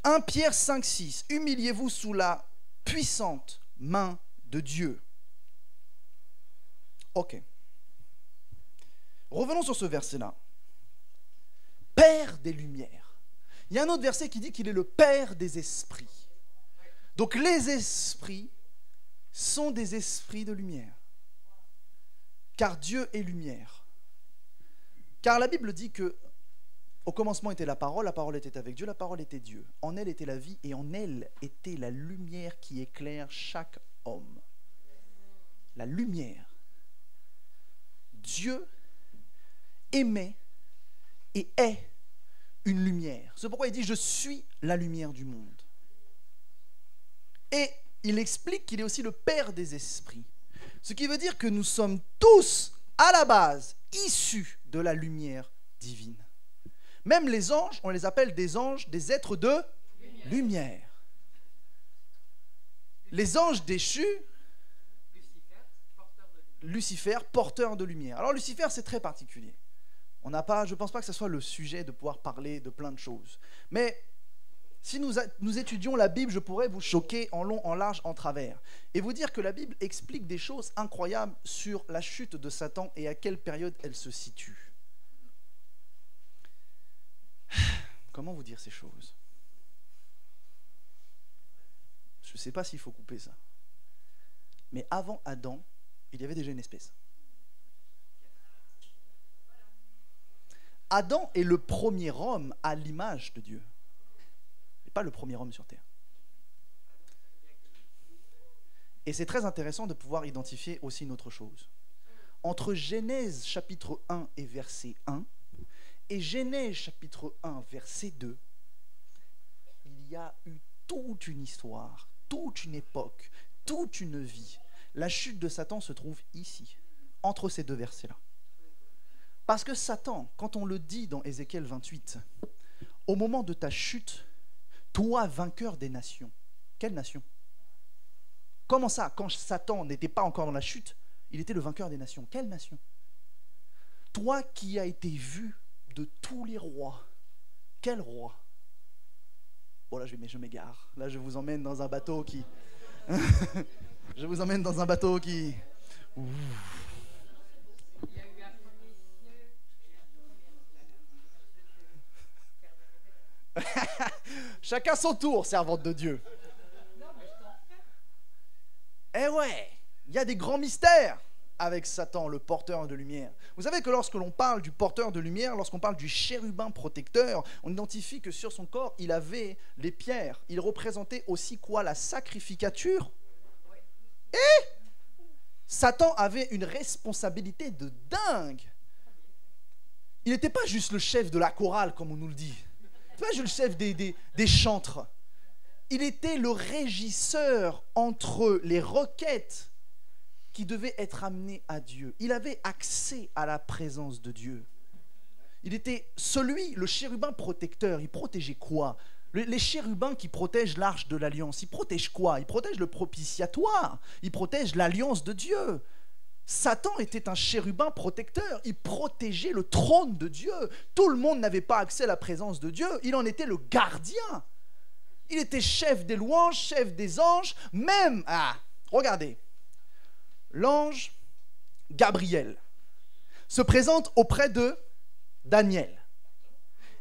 1 Pierre 5, 6. Humiliez-vous sous la puissante main de Dieu. Ok. Revenons sur ce verset-là. Père des Lumières. Il y a un autre verset qui dit qu'il est le Père des esprits. Donc les esprits sont des esprits de lumière. Car Dieu est lumière. Car la Bible dit que au commencement était la parole était avec Dieu, la parole était Dieu. En elle était la vie et en elle était la lumière qui éclaire chaque homme. La lumière. Dieu aimait et est une lumière. C'est pourquoi il dit « Je suis la lumière du monde ». Et il explique qu'il est aussi le Père des esprits. Ce qui veut dire que nous sommes tous, à la base, issus de la lumière divine. Même les anges, on les appelle des anges, des êtres de lumière. Les anges déchus, Lucifer, porteur de lumière. Alors Lucifer, c'est très particulier. Je ne pense pas que ce soit le sujet de pouvoir parler de plein de choses. Mais si nous étudions la Bible, je pourrais vous choquer en long, en large, en travers. Et vous dire que la Bible explique des choses incroyables sur la chute de Satan et à quelle période elle se situe. Comment vous dire ces choses? Je ne sais pas s'il faut couper ça. Mais avant Adam, il y avait déjà une espèce. Adam est le premier homme à l'image de Dieu. Et pas le premier homme sur terre. Et c'est très intéressant de pouvoir identifier aussi une autre chose. Entre Genèse chapitre 1 et verset 1 et Genèse chapitre 1 verset 2, il y a eu toute une histoire, toute une époque, toute une vie. La chute de Satan se trouve ici, entre ces deux versets-là. Parce que Satan, quand on le dit dans Ézéchiel 28, au moment de ta chute, toi vainqueur des nations, quelle nation? Comment ça? Quand Satan n'était pas encore dans la chute, il était le vainqueur des nations. Quelle nation? Toi qui as été vu de tous les rois, quel roi? Bon là je m'égare. Là je vous emmène dans un bateau qui... je vous emmène dans un bateau qui... Ouh. Chacun son tour, servante de Dieu. Eh ouais, il y a des grands mystères avec Satan, le porteur de lumière. Vous savez que lorsque l'on parle du porteur de lumière, lorsqu'on parle du chérubin protecteur, on identifie que sur son corps, il avait les pierres. Il représentait aussi quoi? La sacrificature. Et Satan avait une responsabilité de dingue. Il n'était pas juste le chef de la chorale, comme on nous le dit. Il n'était pas juste le chef des chantres. Il était le régisseur entre les requêtes qui devaient être amenées à Dieu. Il avait accès à la présence de Dieu. Il était le chérubin protecteur. Il protégeait quoi? Les chérubins qui protègent l'arche de l'alliance, ils protègent quoi? Ils protègent le propitiatoire. Ils protègent l'alliance de Dieu. Satan était un chérubin protecteur. Il protégeait le trône de Dieu. Tout le monde n'avait pas accès à la présence de Dieu. Il en était le gardien. Il était chef des louanges, chef des anges, même... regardez. L'ange Gabriel se présente auprès de Daniel.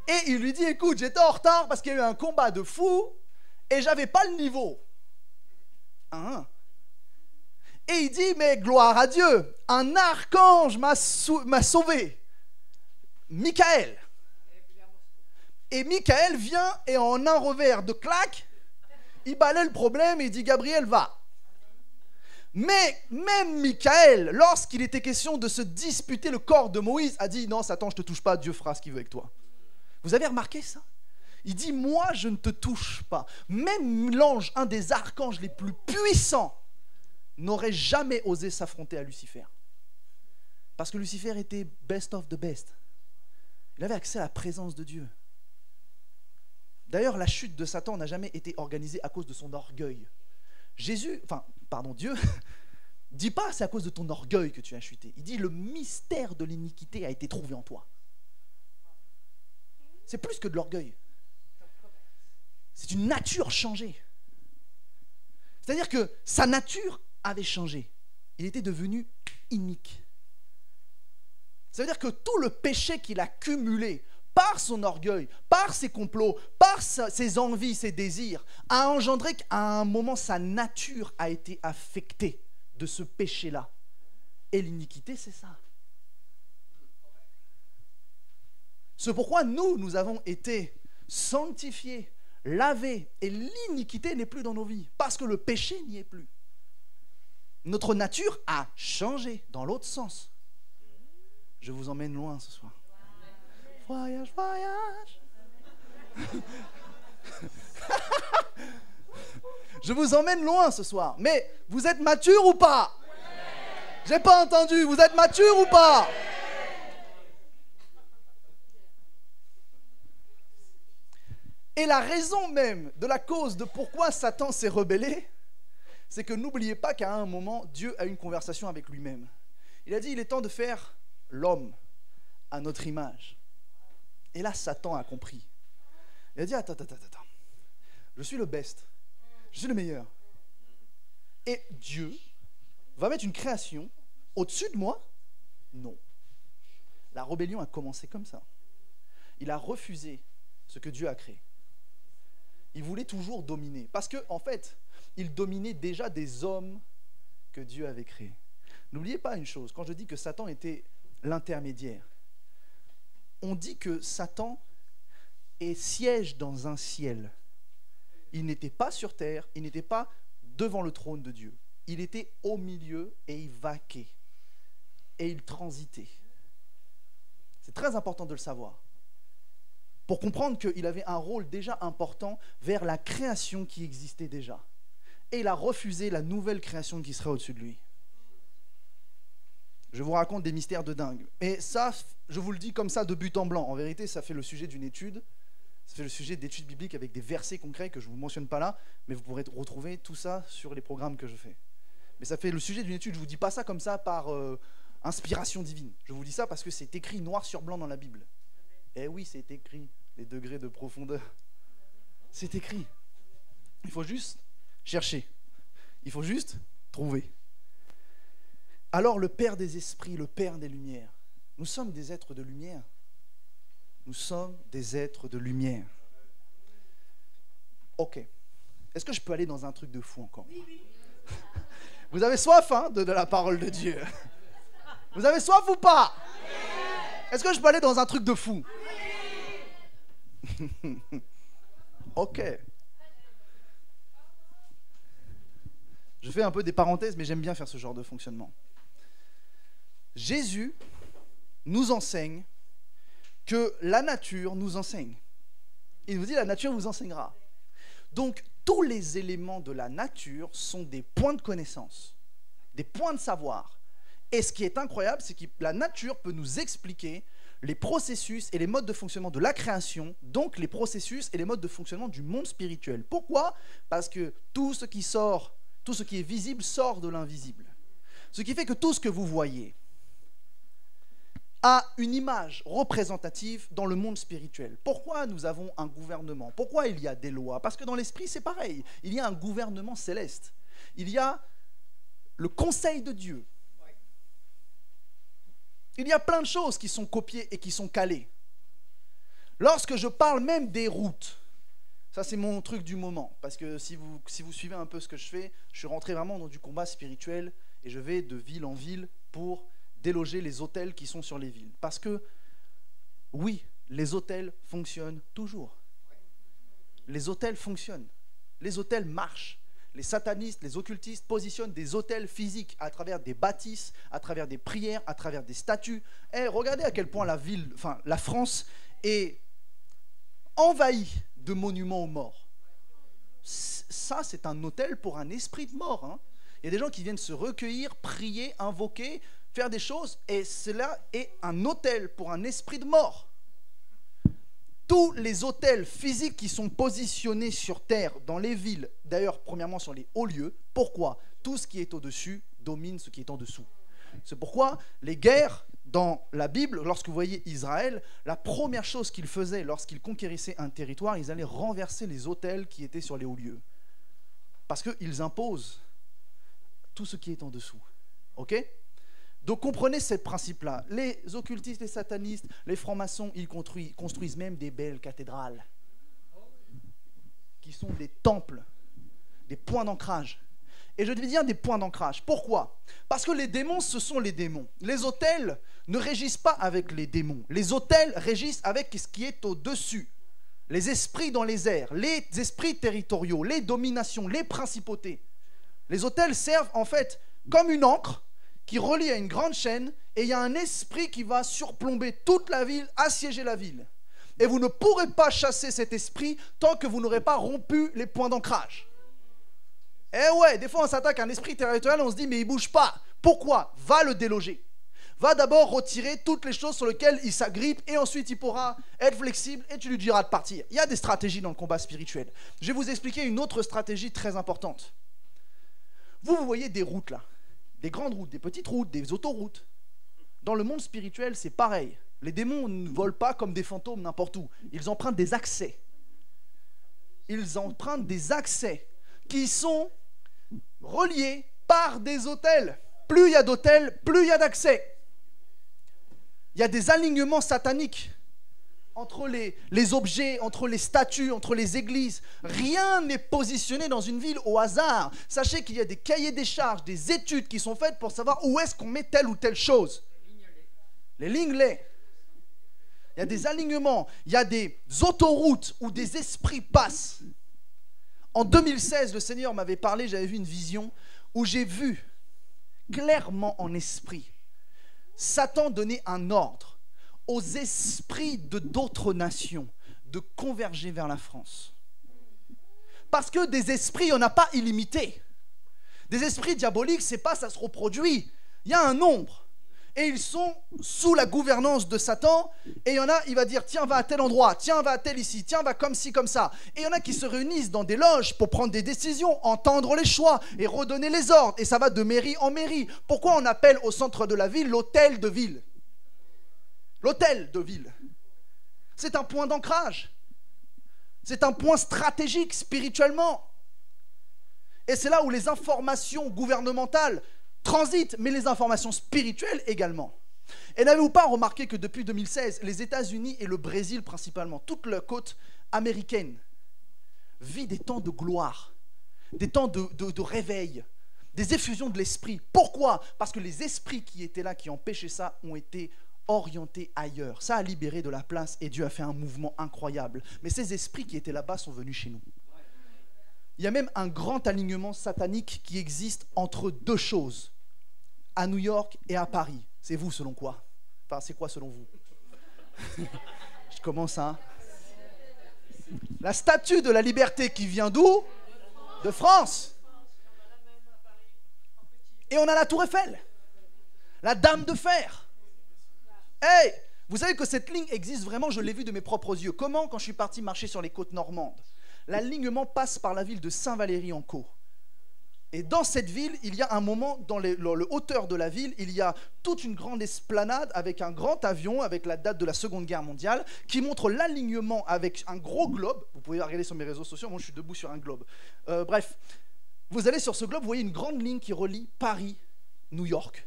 Et il lui dit, écoute, j'étais en retard parce qu'il y a eu un combat de fou et j'avais pas le niveau. Et il dit, mais gloire à Dieu, un archange m'a sauvé. Michael. Et Michael vient et en un revers de claque, il balaie le problème et il dit, Gabriel, va. Mais même Michael, lorsqu'il était question de se disputer le corps de Moïse, a dit, non, Satan, je ne te touche pas, Dieu fera ce qu'il veut avec toi. Vous avez remarqué ça? Il dit, moi, je ne te touche pas. Même l'ange, un des archanges les plus puissants, n'aurait jamais osé s'affronter à Lucifer. Parce que Lucifer était best of the best. Il avait accès à la présence de Dieu. D'ailleurs, la chute de Satan n'a jamais été organisée à cause de son orgueil. Dieu, dit pas c'est à cause de ton orgueil que tu as chuté. Il dit le mystère de l'iniquité a été trouvé en toi. C'est plus que de l'orgueil. C'est une nature changée. C'est-à-dire que sa nature avait changé. Il était devenu inique. Ça veut dire que tout le péché qu'il a cumulé par son orgueil, par ses complots, par ses envies, ses désirs, a engendré qu'à un moment, sa nature a été affectée de ce péché-là. Et l'iniquité, c'est ça. C'est pourquoi nous avons été sanctifiés, lavés, et l'iniquité n'est plus dans nos vies, parce que le péché n'y est plus. Notre nature a changé dans l'autre sens. Je vous emmène loin ce soir. Voyage, voyage. Je vous emmène loin ce soir. Mais vous êtes mature ou pas? J'ai pas entendu. Vous êtes mature ou pas? Et la raison même de la cause de pourquoi Satan s'est rebellé, c'est que n'oubliez pas qu'à un moment, Dieu a eu une conversation avec lui-même. Il a dit, il est temps de faire l'homme à notre image. Et là, Satan a compris. Il a dit, attends. Je suis le best. Je suis le meilleur. Et Dieu va mettre une création au-dessus de moi? Non. La rébellion a commencé comme ça. Il a refusé ce que Dieu a créé. Il voulait toujours dominer. Parce qu'en fait, il dominait déjà des hommes que Dieu avait créés. N'oubliez pas une chose, quand je dis que Satan était l'intermédiaire, on dit que Satan siège dans un ciel. Il n'était pas sur terre, il n'était pas devant le trône de Dieu. Il était au milieu et il vaquait. Et il transitait. C'est très important de le savoir. Pour comprendre qu'il avait un rôle déjà important vers la création qui existait déjà. Et il a refusé la nouvelle création qui serait au-dessus de lui. Je vous raconte des mystères de dingue. Et ça, je vous le dis comme ça de but en blanc. En vérité, ça fait le sujet d'une étude. Ça fait le sujet d'études bibliques avec des versets concrets que je ne vous mentionne pas là, mais vous pourrez retrouver tout ça sur les programmes que je fais. Mais ça fait le sujet d'une étude, je ne vous dis pas ça comme ça par inspiration divine. Je vous dis ça parce que c'est écrit noir sur blanc dans la Bible. Eh oui, c'est écrit, les degrés de profondeur. C'est écrit. Il faut juste chercher. Il faut juste trouver. Alors le Père des esprits, le Père des lumières, nous sommes des êtres de lumière. Nous sommes des êtres de lumière. Ok. Est-ce que je peux aller dans un truc de fou encore? Vous avez soif hein, de la parole de Dieu? Vous avez soif ou pas? Est-ce que je peux aller dans un truc de fou? Ok. Je fais un peu des parenthèses, mais j'aime bien faire ce genre de fonctionnement. Jésus nous enseigne que la nature nous enseigne. Il nous dit la nature vous enseignera. Donc tous les éléments de la nature sont des points de connaissance, des points de savoir. Et ce qui est incroyable, c'est que la nature peut nous expliquer les processus et les modes de fonctionnement de la création, donc les processus et les modes de fonctionnement du monde spirituel. Pourquoi? Parce que tout ce qui est visible sort de l'invisible. Ce qui fait que tout ce que vous voyez a une image représentative dans le monde spirituel. Pourquoi nous avons un gouvernement? Pourquoi il y a des lois? Parce que dans l'esprit, c'est pareil. Il y a un gouvernement céleste. Il y a le conseil de Dieu. Il y a plein de choses qui sont copiées et qui sont calées. Lorsque je parle même des routes, ça c'est mon truc du moment, parce que si vous suivez un peu ce que je fais, je suis rentré vraiment dans du combat spirituel et je vais de ville en ville pour déloger les autels qui sont sur les villes. Parce que, oui, les autels fonctionnent toujours. Les autels fonctionnent. Les autels marchent. Les satanistes, les occultistes positionnent des autels physiques à travers des bâtisses, à travers des prières, à travers des statues. Et regardez à quel point la France est envahie de monuments aux morts. Ça, c'est un autel pour un esprit de mort. Hein. Il y a des gens qui viennent se recueillir, prier, invoquer, faire des choses, et cela est un autel pour un esprit de mort. Tous les autels physiques qui sont positionnés sur terre, dans les villes, d'ailleurs, premièrement sur les hauts lieux, pourquoi? Tout ce qui est au-dessus domine ce qui est en dessous. C'est pourquoi les guerres dans la Bible, lorsque vous voyez Israël, la première chose qu'ils faisaient lorsqu'ils conquérissaient un territoire, ils allaient renverser les autels qui étaient sur les hauts lieux. Parce qu'ils imposent tout ce qui est en dessous. Ok ? Donc comprenez ce principe-là. Les occultistes, les satanistes, les francs-maçons, ils construisent même des belles cathédrales qui sont des temples, des points d'ancrage. Et je devais dire des points d'ancrage. Pourquoi? Parce que les démons, ce sont les démons. Les autels ne régissent pas avec les démons. Les autels régissent avec ce qui est au-dessus. Les esprits dans les airs, les esprits territoriaux, les dominations, les principautés. Les autels servent en fait comme une ancre qui relie à une grande chaîne, et il y a un esprit qui va surplomber toute la ville, assiéger la ville. Et vous ne pourrez pas chasser cet esprit tant que vous n'aurez pas rompu les points d'ancrage. Eh ouais, des fois on s'attaque à un esprit territorial, on se dit mais il ne bouge pas. Pourquoi? Va le déloger. Va d'abord retirer toutes les choses sur lesquelles il s'agrippe, et ensuite il pourra être flexible et tu lui diras de partir. Il y a des stratégies dans le combat spirituel. Je vais vous expliquer une autre stratégie très importante. Vous voyez des routes là. Des grandes routes, des petites routes, des autoroutes. Dans le monde spirituel, c'est pareil. Les démons ne volent pas comme des fantômes n'importe où. Ils empruntent des accès. Ils empruntent des accès qui sont reliés par des autels. Plus il y a d'autels, plus il y a d'accès. Il y a des alignements sataniques entre les objets, entre les statues, entre les églises. Rien n'est positionné dans une ville au hasard. Sachez qu'il y a des cahiers des charges, des études qui sont faites pour savoir où est-ce qu'on met telle ou telle chose. Les lignes. Il y a des alignements, il y a des autoroutes où des esprits passent. En 2016, le Seigneur m'avait parlé, j'avais vu une vision où j'ai vu clairement en esprit Satan donner un ordre aux esprits de d'autres nations de converger vers la France. Parce que des esprits, il n'y en a pas illimité. Des esprits diaboliques, c'est pas ça se reproduit. Il y a un nombre. et ils sont sous la gouvernance de Satan. Et il y en a, il va dire, tiens, va à tel endroit, tiens, va à tel ici, tiens, va comme ci, comme ça. Et il y en a qui se réunissent dans des loges pour prendre des décisions, entendre les choix et redonner les ordres. Et ça va de mairie en mairie. Pourquoi on appelle au centre de la ville l'hôtel de ville? L'hôtel de ville. C'est un point d'ancrage. C'est un point stratégique spirituellement. Et c'est là où les informations gouvernementales transitent, mais les informations spirituelles également. Et n'avez-vous pas remarqué que depuis 2016, les États-Unis et le Brésil principalement, toute la côte américaine, vit des temps de gloire, des temps de réveil, des effusions de l'esprit. Pourquoi? Parce que les esprits qui étaient là, qui empêchaient ça, ont été orientés ailleurs. Ça a libéré de la place et Dieu a fait un mouvement incroyable. Mais ces esprits qui étaient là-bas sont venus chez nous. Il y a même un grand alignement satanique qui existe entre deux choses, à New York et à Paris. C'est vous selon quoi? Enfin, c'est quoi selon vous? Je commence à... La statue de la liberté qui vient d'où? De France. Et on a la Tour Eiffel, la Dame de Fer. Hey, vous savez que cette ligne existe vraiment, je l'ai vu de mes propres yeux. Comment? Quand je suis parti marcher sur les côtes normandes. L'alignement passe par la ville de Saint-Valery-en-Caux. Et dans cette ville, il y a un moment, dans le hauteur de la ville, il y a toute une grande esplanade avec un grand avion, avec la date de la Seconde Guerre mondiale, qui montre l'alignement avec un gros globe. Vous pouvez regarder sur mes réseaux sociaux, moi je suis debout sur un globe. Bref, vous allez sur ce globe, vous voyez une grande ligne qui relie Paris, New York.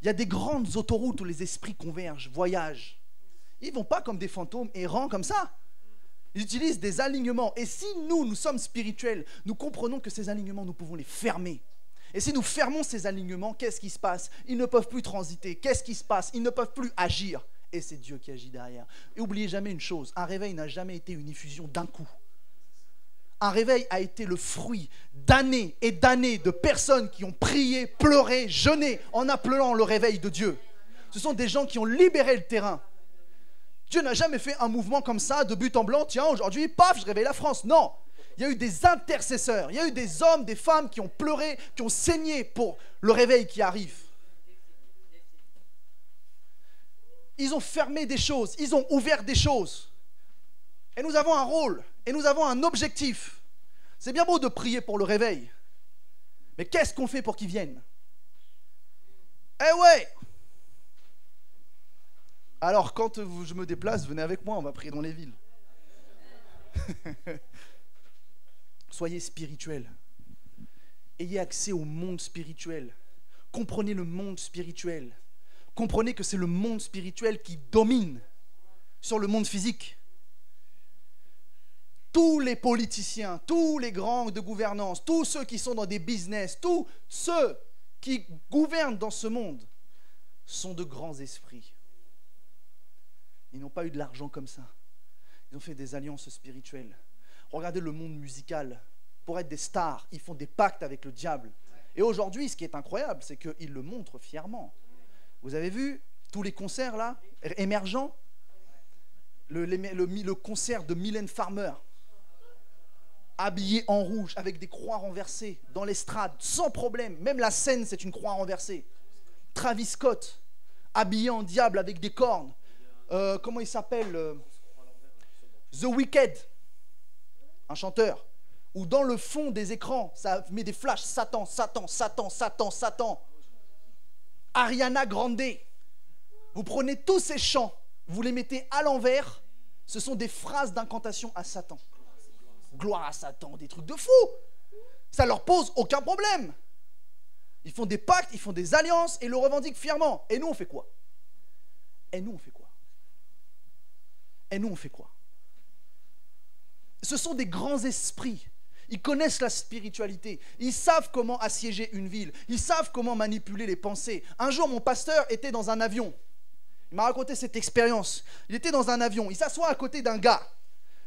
Il y a des grandes autoroutes où les esprits convergent, voyagent. Ils ne vont pas comme des fantômes errants comme ça. Ils utilisent des alignements. Et si nous sommes spirituels, nous comprenons que ces alignements, nous pouvons les fermer. Et si nous fermons ces alignements, qu'est-ce qui se passe? Ils ne peuvent plus transiter. Qu'est-ce qui se passe? Ils ne peuvent plus agir. Et c'est Dieu qui agit derrière. Et n'oubliez jamais une chose, un réveil n'a jamais été une effusion d'un coup. Un réveil a été le fruit d'années et d'années de personnes qui ont prié, pleuré, jeûné en appelant le réveil de Dieu. Ce sont des gens qui ont libéré le terrain. Dieu n'a jamais fait un mouvement comme ça, de but en blanc, tiens, aujourd'hui, paf, je réveille la France. Non, il y a eu des intercesseurs, il y a eu des hommes, des femmes qui ont pleuré, qui ont saigné pour le réveil qui arrive. Ils ont fermé des choses, ils ont ouvert des choses. Et nous avons un rôle, et nous avons un objectif. C'est bien beau de prier pour le réveil, mais qu'est-ce qu'on fait pour qu'ils viennent? Eh ouais! Alors, quand je me déplace, venez avec moi, on va prier dans les villes. Soyez spirituels. Ayez accès au monde spirituel. Comprenez le monde spirituel. Comprenez que c'est le monde spirituel qui domine sur le monde physique. Tous les politiciens, tous les grands de gouvernance, tous ceux qui sont dans des business, tous ceux qui gouvernent dans ce monde sont de grands esprits. Ils n'ont pas eu de l'argent comme ça. Ils ont fait des alliances spirituelles. Regardez le monde musical. Pour être des stars, ils font des pactes avec le diable. Et aujourd'hui, ce qui est incroyable, c'est qu'ils le montrent fièrement. Vous avez vu tous les concerts là, émergents? Le concert de Mylène Farmer, habillée en rouge, avec des croix renversées, dans l'estrade, sans problème. Même la scène, c'est une croix renversée. Travis Scott, habillé en diable avec des cornes. Comment il s'appelle? The Weeknd, un chanteur, où dans le fond des écrans, ça met des flashs, Satan, Satan, Satan, Satan, Satan. Ariana Grande, vous prenez tous ces chants, vous les mettez à l'envers, ce sont des phrases d'incantation à Satan. Gloire à Satan, des trucs de fou. Ça leur pose aucun problème. Ils font des pactes, ils font des alliances et le revendiquent fièrement. Et nous, on fait quoi? Et nous, on fait quoi? Et nous, on fait quoi? Ce sont des grands esprits. Ils connaissent la spiritualité. Ils savent comment assiéger une ville. Ils savent comment manipuler les pensées. Un jour, mon pasteur était dans un avion. Il m'a raconté cette expérience. Il était dans un avion. Il s'assoit à côté d'un gars.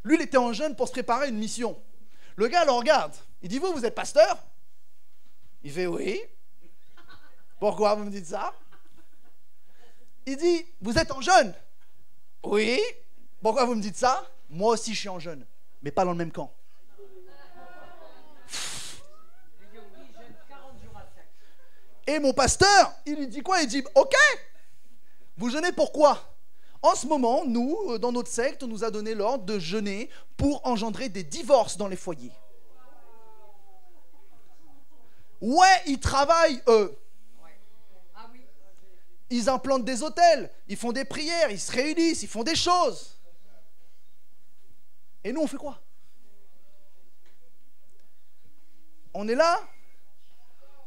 Lui, il était en jeûne pour se préparer à une mission. Le gars le regarde. Il dit, vous êtes pasteur? Il fait, oui. Pourquoi vous me dites ça? Il dit, vous êtes en jeûne? Oui. Pourquoi vous me dites ça? Moi aussi, je suis en jeûne, mais pas dans le même camp. Et mon pasteur, il lui dit quoi? Il dit, ok, vous jeûnez pourquoi? En ce moment, nous, dans notre secte, on nous a donné l'ordre de jeûner pour engendrer des divorces dans les foyers. Ouais, ils travaillent, eux. Ils implantent des hôtels, ils font des prières, ils se réunissent, ils font des choses. Et nous, on fait quoi? On est là,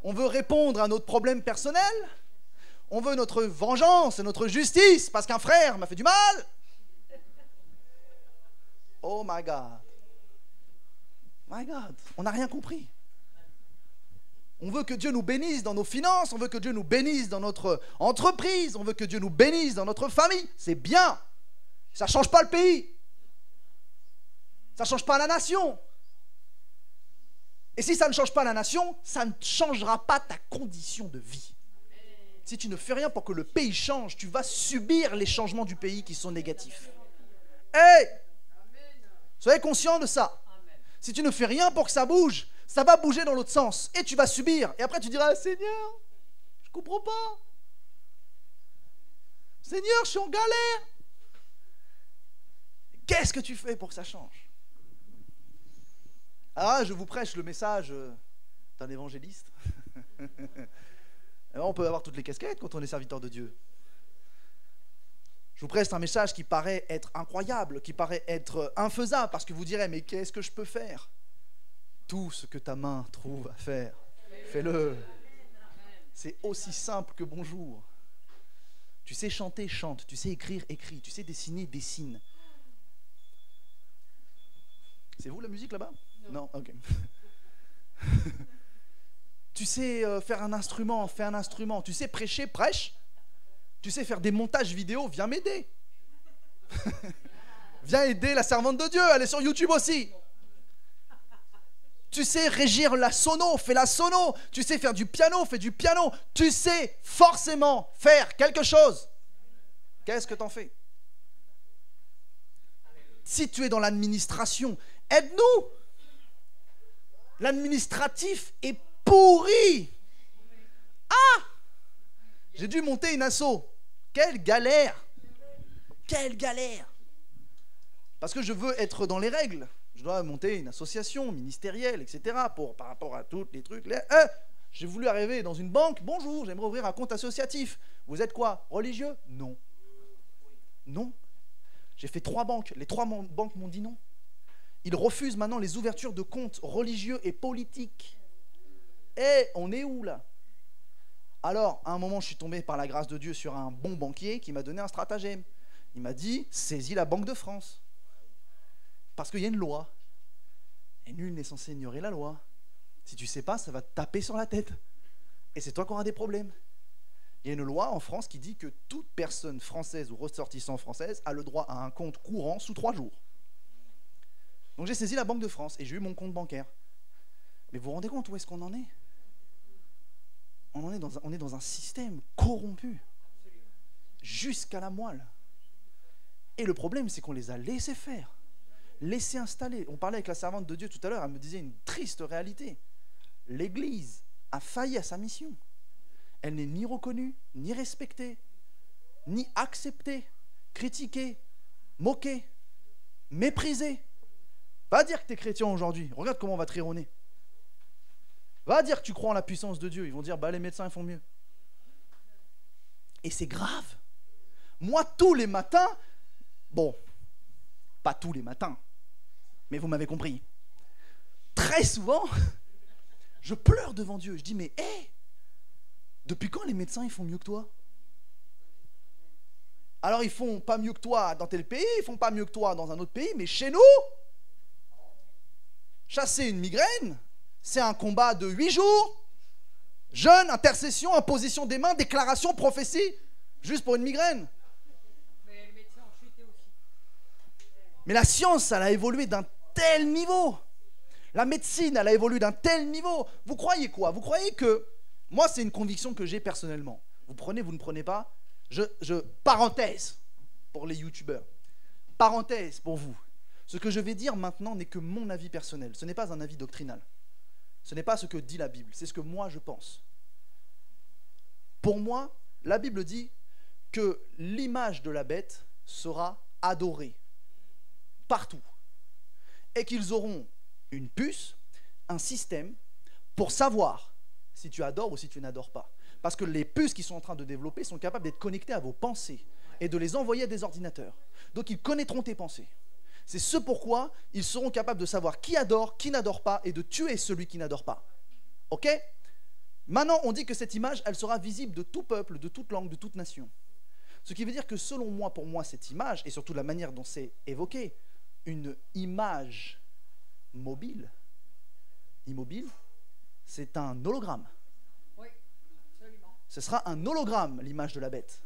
on veut répondre à notre problème personnel, on veut notre vengeance et notre justice parce qu'un frère m'a fait du mal. Oh my God. My God, on n'a rien compris. On veut que Dieu nous bénisse dans nos finances, on veut que Dieu nous bénisse dans notre entreprise, on veut que Dieu nous bénisse dans notre famille. C'est bien. Ça ne change pas le pays. Ça ne change pas la nation. Et si ça ne change pas la nation, ça ne changera pas ta condition de vie. Si tu ne fais rien pour que le pays change, tu vas subir les changements du pays qui sont négatifs. Hey! Soyez conscient de ça. Si tu ne fais rien pour que ça bouge, ça va bouger dans l'autre sens et tu vas subir. Et après tu diras, Seigneur, je ne comprends pas. Seigneur, je suis en galère. Qu'est-ce que tu fais pour que ça change? Ah, je vous prêche le message d'un évangéliste. Alors, on peut avoir toutes les casquettes quand on est serviteur de Dieu. Je vous prêche un message qui paraît être incroyable, qui paraît être infaisable, parce que vous direz, mais qu'est-ce que je peux faire? Tout ce que ta main trouve à faire, fais-le. C'est aussi simple que bonjour. Tu sais chanter, chante. Tu sais écrire, écris. Tu sais dessiner, dessine. C'est vous la musique là-bas? Non, ok. Tu sais faire un instrument, fais un instrument. Tu sais prêcher, prêche. Tu sais faire des montages vidéo, viens m'aider. Viens aider la servante de Dieu, elle est sur YouTube aussi. Tu sais régir la sono, fais la sono. Tu sais faire du piano, fais du piano. Tu sais forcément faire quelque chose. Qu'est-ce que t'en fais? Si tu es dans l'administration, aide-nous. L'administratif est pourri. Ah! J'ai dû monter une asso. Quelle galère! Quelle galère! Parce que je veux être dans les règles. Je dois monter une association ministérielle, etc. Par rapport à tous les trucs. J'ai voulu arriver dans une banque. Bonjour, j'aimerais ouvrir un compte associatif. Vous êtes quoi? Religieux? Non. Non. J'ai fait 3 banques. Les 3 banques m'ont dit non. Ils refusent maintenant les ouvertures de comptes religieux et politiques. Eh, on est où là? Alors, à un moment, je suis tombé par la grâce de Dieu sur un bon banquier qui m'a donné un stratagème. Il m'a dit, saisis la Banque de France. Parce qu'il y a une loi. Et nul n'est censé ignorer la loi. Si tu ne sais pas, ça va te taper sur la tête. Et c'est toi qui auras des problèmes. Il y a une loi en France qui dit que toute personne française ou ressortissant française a le droit à un compte courant sous 3 jours. Donc j'ai saisi la Banque de France et j'ai eu mon compte bancaire. Mais vous vous rendez compte où est-ce qu'on en est? On est dans un système corrompu jusqu'à la moelle. Et le problème, c'est qu'on les a laissés faire, laissés installer. On parlait avec la servante de Dieu tout à l'heure, elle me disait une triste réalité. L'Église a failli à sa mission. Elle n'est ni reconnue, ni respectée, ni acceptée, critiquée, moquée, méprisée. Va dire que tu es chrétien aujourd'hui, regarde comment on va te rire au nez. Va dire que tu crois en la puissance de Dieu, ils vont dire, bah les médecins ils font mieux. Et c'est grave. Moi, tous les matins, bon, pas tous les matins, mais vous m'avez compris, très souvent, je pleure devant Dieu. Je dis, mais hé, depuis quand les médecins ils font mieux que toi? Alors ils font pas mieux que toi dans tel pays, ils font pas mieux que toi dans un autre pays, mais chez nous, chasser une migraine, c'est un combat de 8 jours. Jeûne, intercession, imposition des mains, déclaration, prophétie, juste pour une migraine. Mais la science, elle a évolué d'un tel niveau. La médecine, elle a évolué d'un tel niveau. Vous croyez quoi? Vous croyez que... Moi, c'est une conviction que j'ai personnellement. Vous prenez, vous ne prenez pas. Parenthèse pour les youtubeurs. Parenthèse pour vous. Ce que je vais dire maintenant n'est que mon avis personnel. Ce n'est pas un avis doctrinal. Ce n'est pas ce que dit la Bible. C'est ce que moi, je pense. Pour moi, la Bible dit que l'image de la bête sera adorée partout. Et qu'ils auront une puce, un système pour savoir si tu adores ou si tu n'adores pas. Parce que les puces qu'ils sont en train de développer sont capables d'être connectées à vos pensées et de les envoyer à des ordinateurs. Donc ils connaîtront tes pensées. C'est ce pourquoi ils seront capables de savoir qui adore, qui n'adore pas et de tuer celui qui n'adore pas. Ok ? Maintenant, on dit que cette image, elle sera visible de tout peuple, de toute langue, de toute nation. Ce qui veut dire que selon moi, pour moi, cette image, et surtout la manière dont c'est évoqué, une image mobile, immobile, c'est un hologramme. Oui, absolument. Ce sera un hologramme, l'image de la bête.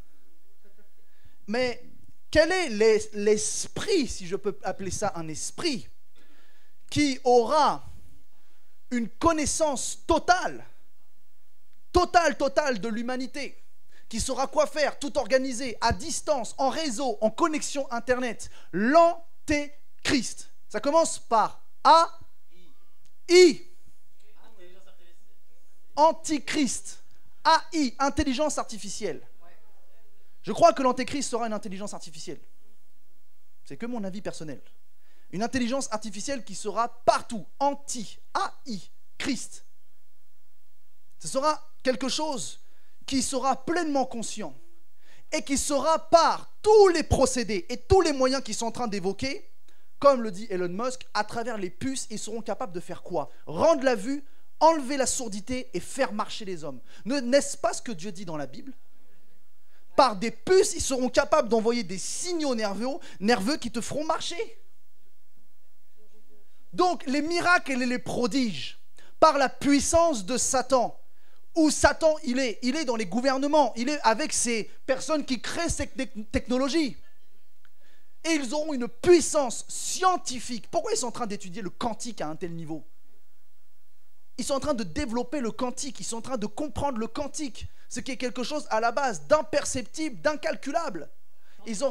Mais quel est l'esprit, si je peux appeler ça un esprit, qui aura une connaissance totale de l'humanité, qui saura quoi faire, tout organiser, à distance, en réseau, en connexion Internet? L'antéchrist. Ça commence par A-I. Antichrist. AI, intelligence artificielle. Je crois que l'antéchrist sera une intelligence artificielle. C'est que mon avis personnel. Une intelligence artificielle qui sera partout. AI, Christ. Ce sera quelque chose qui sera pleinement conscient et qui sera par tous les procédés et tous les moyens qu'ils sont en train d'évoquer, comme le dit Elon Musk, à travers les puces, ils seront capables de faire quoi? Rendre la vue, enlever la sourdité et faire marcher les hommes. N'est-ce pas ce que Dieu dit dans la Bible? Par des puces, ils seront capables d'envoyer des signaux nerveux qui te feront marcher. Donc, les miracles et les prodiges, par la puissance de Satan, où Satan, il est dans les gouvernements, il est avec ces personnes qui créent ces technologies. Et ils auront une puissance scientifique. Pourquoi ils sont en train d'étudier le quantique à un tel niveau? Ils sont en train de développer le quantique, ils sont en train de comprendre le quantique, ce qui est quelque chose à la base d'imperceptible, d'incalculable. Ils ont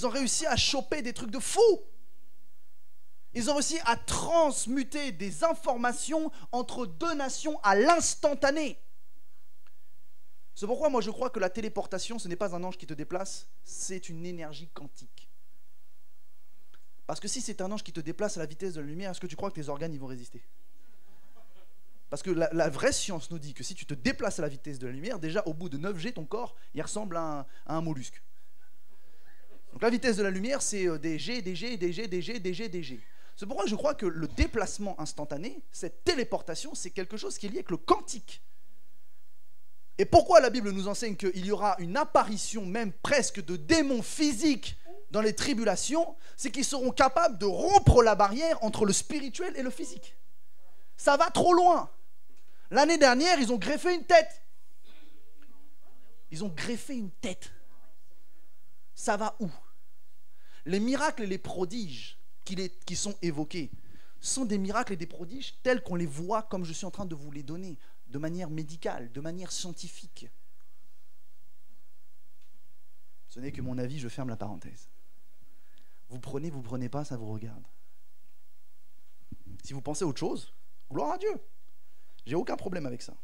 réussi à choper des trucs de fou. Ils ont réussi à transmuter des informations entre deux nations à l'instantané. C'est pourquoi moi je crois que la téléportation, ce n'est pas un ange qui te déplace, c'est une énergie quantique. Parce que si c'est un ange qui te déplace à la vitesse de la lumière, est-ce que tu crois que tes organes ils vont résister? Parce que la vraie science nous dit que si tu te déplaces à la vitesse de la lumière, déjà au bout de 9G, ton corps, il ressemble à un mollusque. Donc la vitesse de la lumière, c'est des G, des G, des G, des G, des G, des G. C'est pourquoi je crois que le déplacement instantané, cette téléportation, c'est quelque chose qui est lié avec le quantique. Et pourquoi la Bible nous enseigne qu'il y aura une apparition même presque de démons physiques dans les tribulations? C'est qu'ils seront capables de rompre la barrière entre le spirituel et le physique. Ça va trop loin. L'année dernière, ils ont greffé une tête. Ils ont greffé une tête. Ça va où? Les miracles et les prodiges qui sont évoqués sont des miracles et des prodiges tels qu'on les voit comme je suis en train de vous les donner, de manière médicale, de manière scientifique. Ce n'est que mon avis, je ferme la parenthèse. Vous prenez pas, ça vous regarde. Si vous pensez autre chose, gloire à Dieu. J'ai aucun problème avec ça.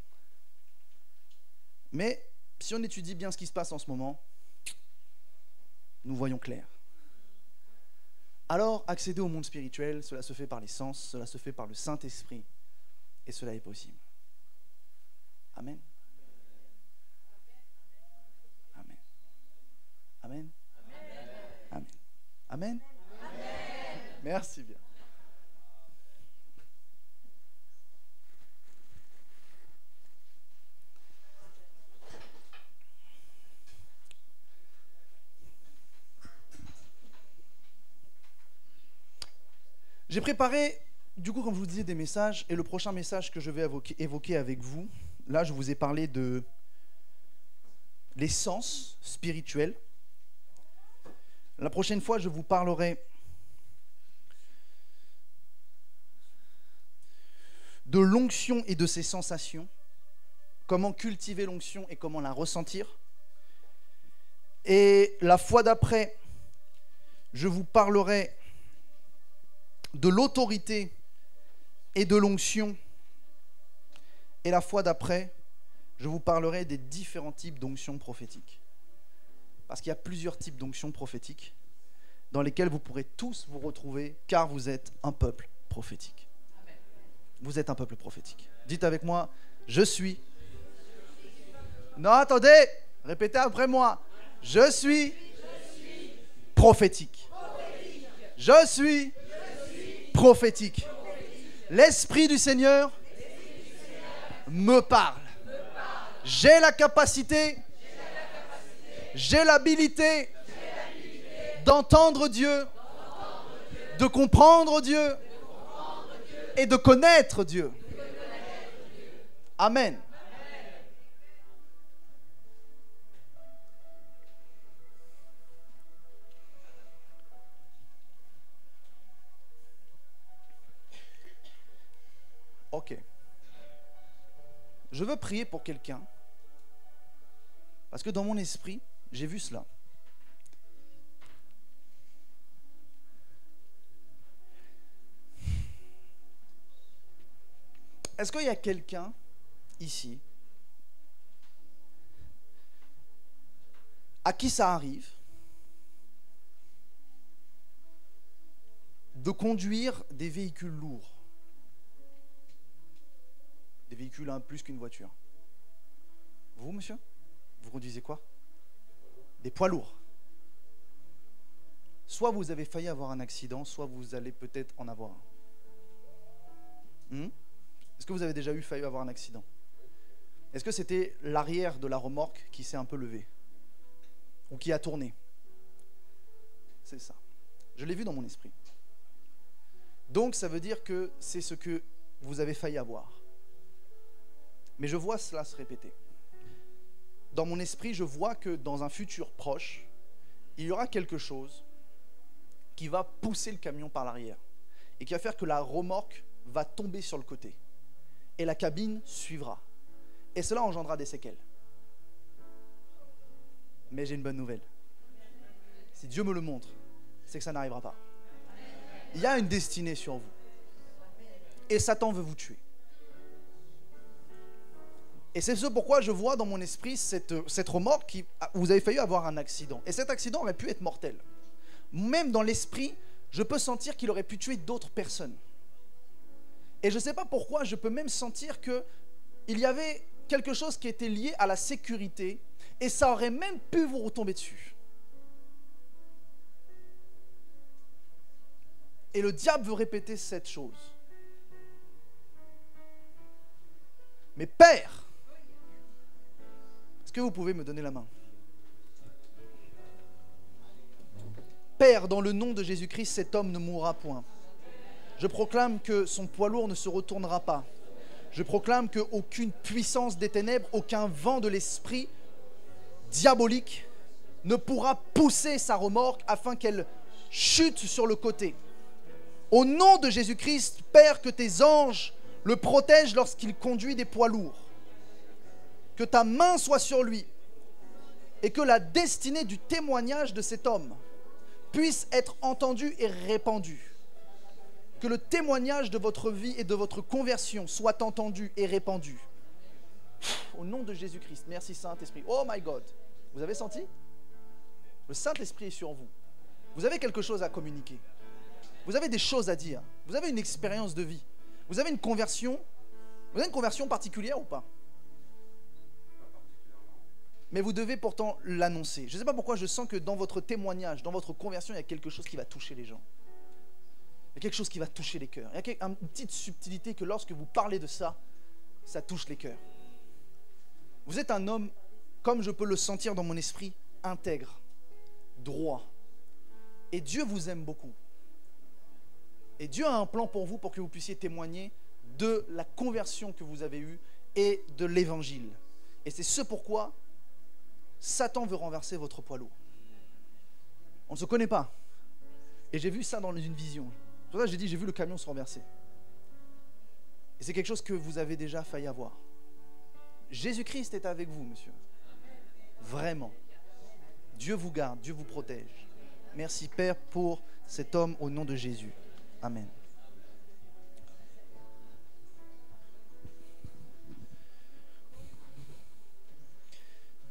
Mais si on étudie bien ce qui se passe en ce moment, nous voyons clair. Alors, accéder au monde spirituel, cela se fait par les sens, cela se fait par le Saint-Esprit, et cela est possible. Amen. Amen. Amen. Amen. Amen. Merci bien. J'ai préparé, du coup, comme je vous disais, des messages, et le prochain message que je vais évoquer avec vous, là, je vous ai parlé de l'essence spirituelle. La prochaine fois, je vous parlerai de l'onction et de ses sensations, comment cultiver l'onction et comment la ressentir. Et la fois d'après, je vous parlerai de l'autorité et de l'onction. Et la fois d'après, je vous parlerai des différents types d'onctions prophétiques. Parce qu'il y a plusieurs types d'onctions prophétiques dans lesquelles vous pourrez tous vous retrouver, car vous êtes un peuple prophétique. Vous êtes un peuple prophétique. Dites avec moi, je suis. Non, attendez, répétez après moi. Je suis prophétique. Je suis prophétique. L'Esprit du Seigneur me parle. J'ai la capacité, j'ai l'habilité d'entendre Dieu, de comprendre Dieu et de connaître Dieu. Amen. Ok. Je veux prier pour quelqu'un. Parce que dans mon esprit, j'ai vu cela. Est-ce qu'il y a quelqu'un ici à qui ça arrive de conduire des véhicules lourds? Des véhicules plus qu'une voiture. Vous, monsieur? Vous conduisez quoi? Des poids lourds. Soit vous avez failli avoir un accident, soit vous allez peut-être en avoir un. Est-ce que vous avez déjà failli avoir un accident? Est-ce que c'était l'arrière de la remorque qui s'est un peu levé? Ou qui a tourné? C'est ça. Je l'ai vu dans mon esprit. Donc ça veut dire que c'est ce que vous avez failli avoir. Mais je vois cela se répéter. Dans mon esprit, je vois que dans un futur proche, il y aura quelque chose qui va pousser le camion par l'arrière et qui va faire que la remorque va tomber sur le côté et la cabine suivra. Et cela engendrera des séquelles. Mais j'ai une bonne nouvelle. Si Dieu me le montre, c'est que ça n'arrivera pas. Il y a une destinée sur vous. Et Satan veut vous tuer. Et c'est ce pourquoi je vois dans mon esprit cette remorque qui, vous avez failli avoir un accident. Et cet accident aurait pu être mortel. Même dans l'esprit, je peux sentir qu'il aurait pu tuer d'autres personnes. Et je ne sais pas pourquoi, je peux même sentir qu'il y avait quelque chose qui était lié à la sécurité et ça aurait même pu vous retomber dessus. Et le diable veut répéter cette chose. Mais Père, est-ce que vous pouvez me donner la main? Père, dans le nom de Jésus-Christ, cet homme ne mourra point. Je proclame que son poids lourd ne se retournera pas. Je proclame qu'aucune puissance des ténèbres, aucun vent de l'esprit diabolique ne pourra pousser sa remorque afin qu'elle chute sur le côté. Au nom de Jésus-Christ, Père, que tes anges le protègent lorsqu'il conduit des poids lourds. Que ta main soit sur lui et que la destinée du témoignage de cet homme puisse être entendue et répandue. Que le témoignage de votre vie et de votre conversion soit entendu et répandu. Au nom de Jésus-Christ, merci Saint-Esprit. Oh my God, vous avez senti? Le Saint-Esprit est sur vous. Vous avez quelque chose à communiquer. Vous avez des choses à dire. Vous avez une expérience de vie. Vous avez une conversion. Vous avez une conversion particulière ou pas? Mais vous devez pourtant l'annoncer. Je ne sais pas pourquoi je sens que dans votre témoignage, dans votre conversion, il y a quelque chose qui va toucher les gens. Il y a quelque chose qui va toucher les cœurs. Il y a une petite subtilité que lorsque vous parlez de ça, ça touche les cœurs. Vous êtes un homme, comme je peux le sentir dans mon esprit, intègre, droit. Et Dieu vous aime beaucoup. Et Dieu a un plan pour vous pour que vous puissiez témoigner de la conversion que vous avez eue et de l'évangile. Et c'est ce pourquoi Satan veut renverser votre poids lourd. On ne se connaît pas. Et j'ai vu ça dans une vision. C'est pour ça que j'ai dit, j'ai vu le camion se renverser. Et c'est quelque chose que vous avez déjà failli avoir. Jésus-Christ est avec vous, monsieur. Vraiment. Dieu vous garde, Dieu vous protège. Merci, Père, pour cet homme au nom de Jésus. Amen.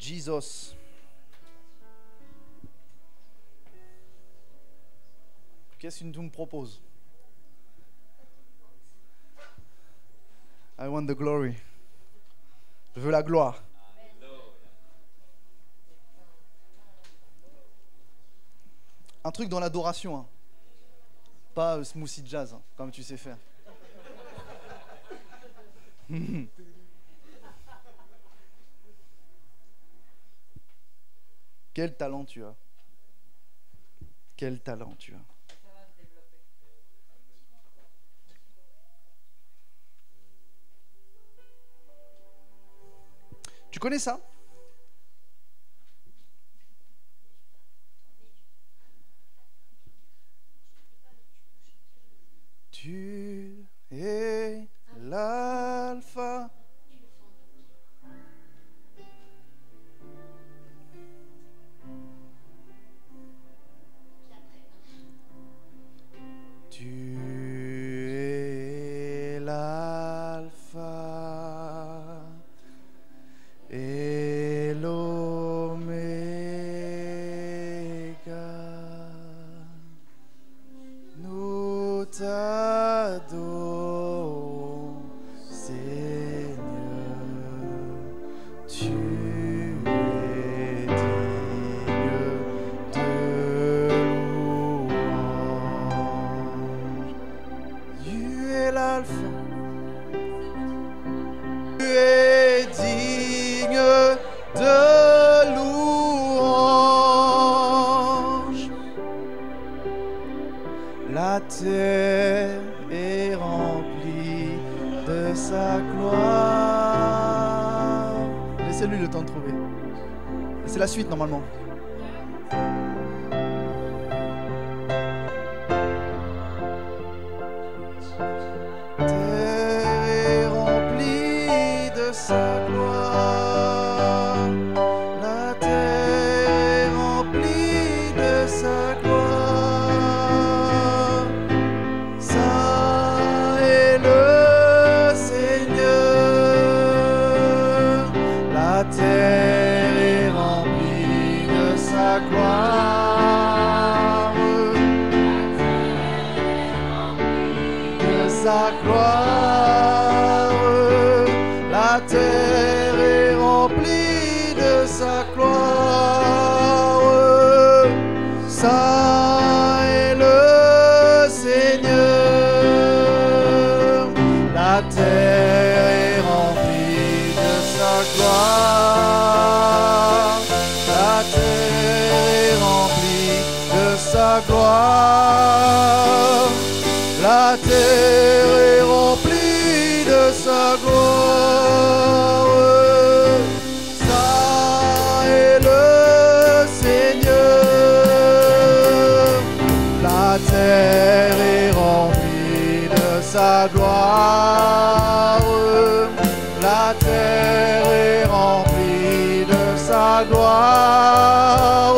Jesus. Qu'est-ce que tu me proposes? I want the glory. Je veux la gloire. Un truc dans l'adoration, hein. Pas smoothie jazz, hein, comme tu sais faire. Quel talent tu as. Quel talent tu as. Tu connais ça? Tu es l'alpha. Tu es l'alpha et l'oméga. Nous t'adorons, Seigneur. Tu es digne de louange. Tu es l'alpha. Tu es digne de louange. La terre est remplie de sa gloire. Laissez-lui le temps de trouver. C'est la suite normalement. La terre est remplie de sa gloire. La terre est remplie de sa gloire. Saint est le Seigneur. La terre est remplie de sa gloire. De sa gloire. La terre est remplie de sa gloire. Saint est le Seigneur. La terre est remplie de sa gloire. La terre est remplie de sa gloire. La terre est remplie de sa gloire. Saint est le Seigneur. La terre est remplie de sa gloire. La terre est remplie de sa gloire.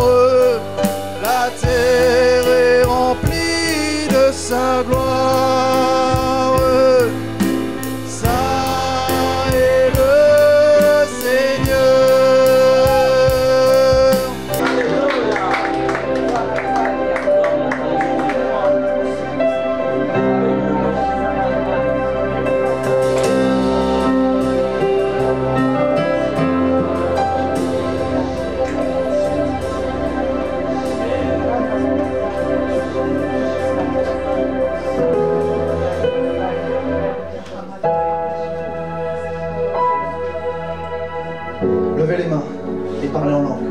La terre est remplie de sa gloire. Saint est le Seigneur. Levez les mains et parlez en langue.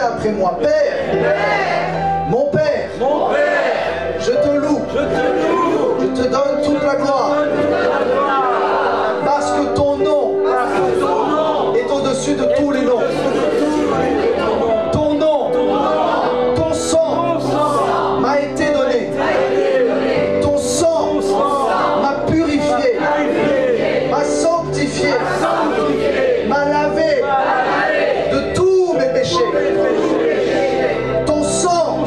Après moi, Père, mon Père, je te loue, je te donne toute la gloire, parce que ton nom est au-dessus de tous les noms. Ton nom, ton sang m'a été donné, ton sang m'a purifié, m'a sanctifié, m'a lavé de tous mes péchés. Ton sang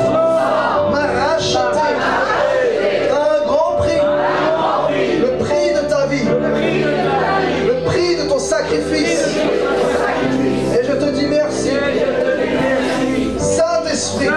m'a racheté un grand prix, le prix de ta vie, le prix de ton sacrifice. Et je te dis merci. Saint-Esprit,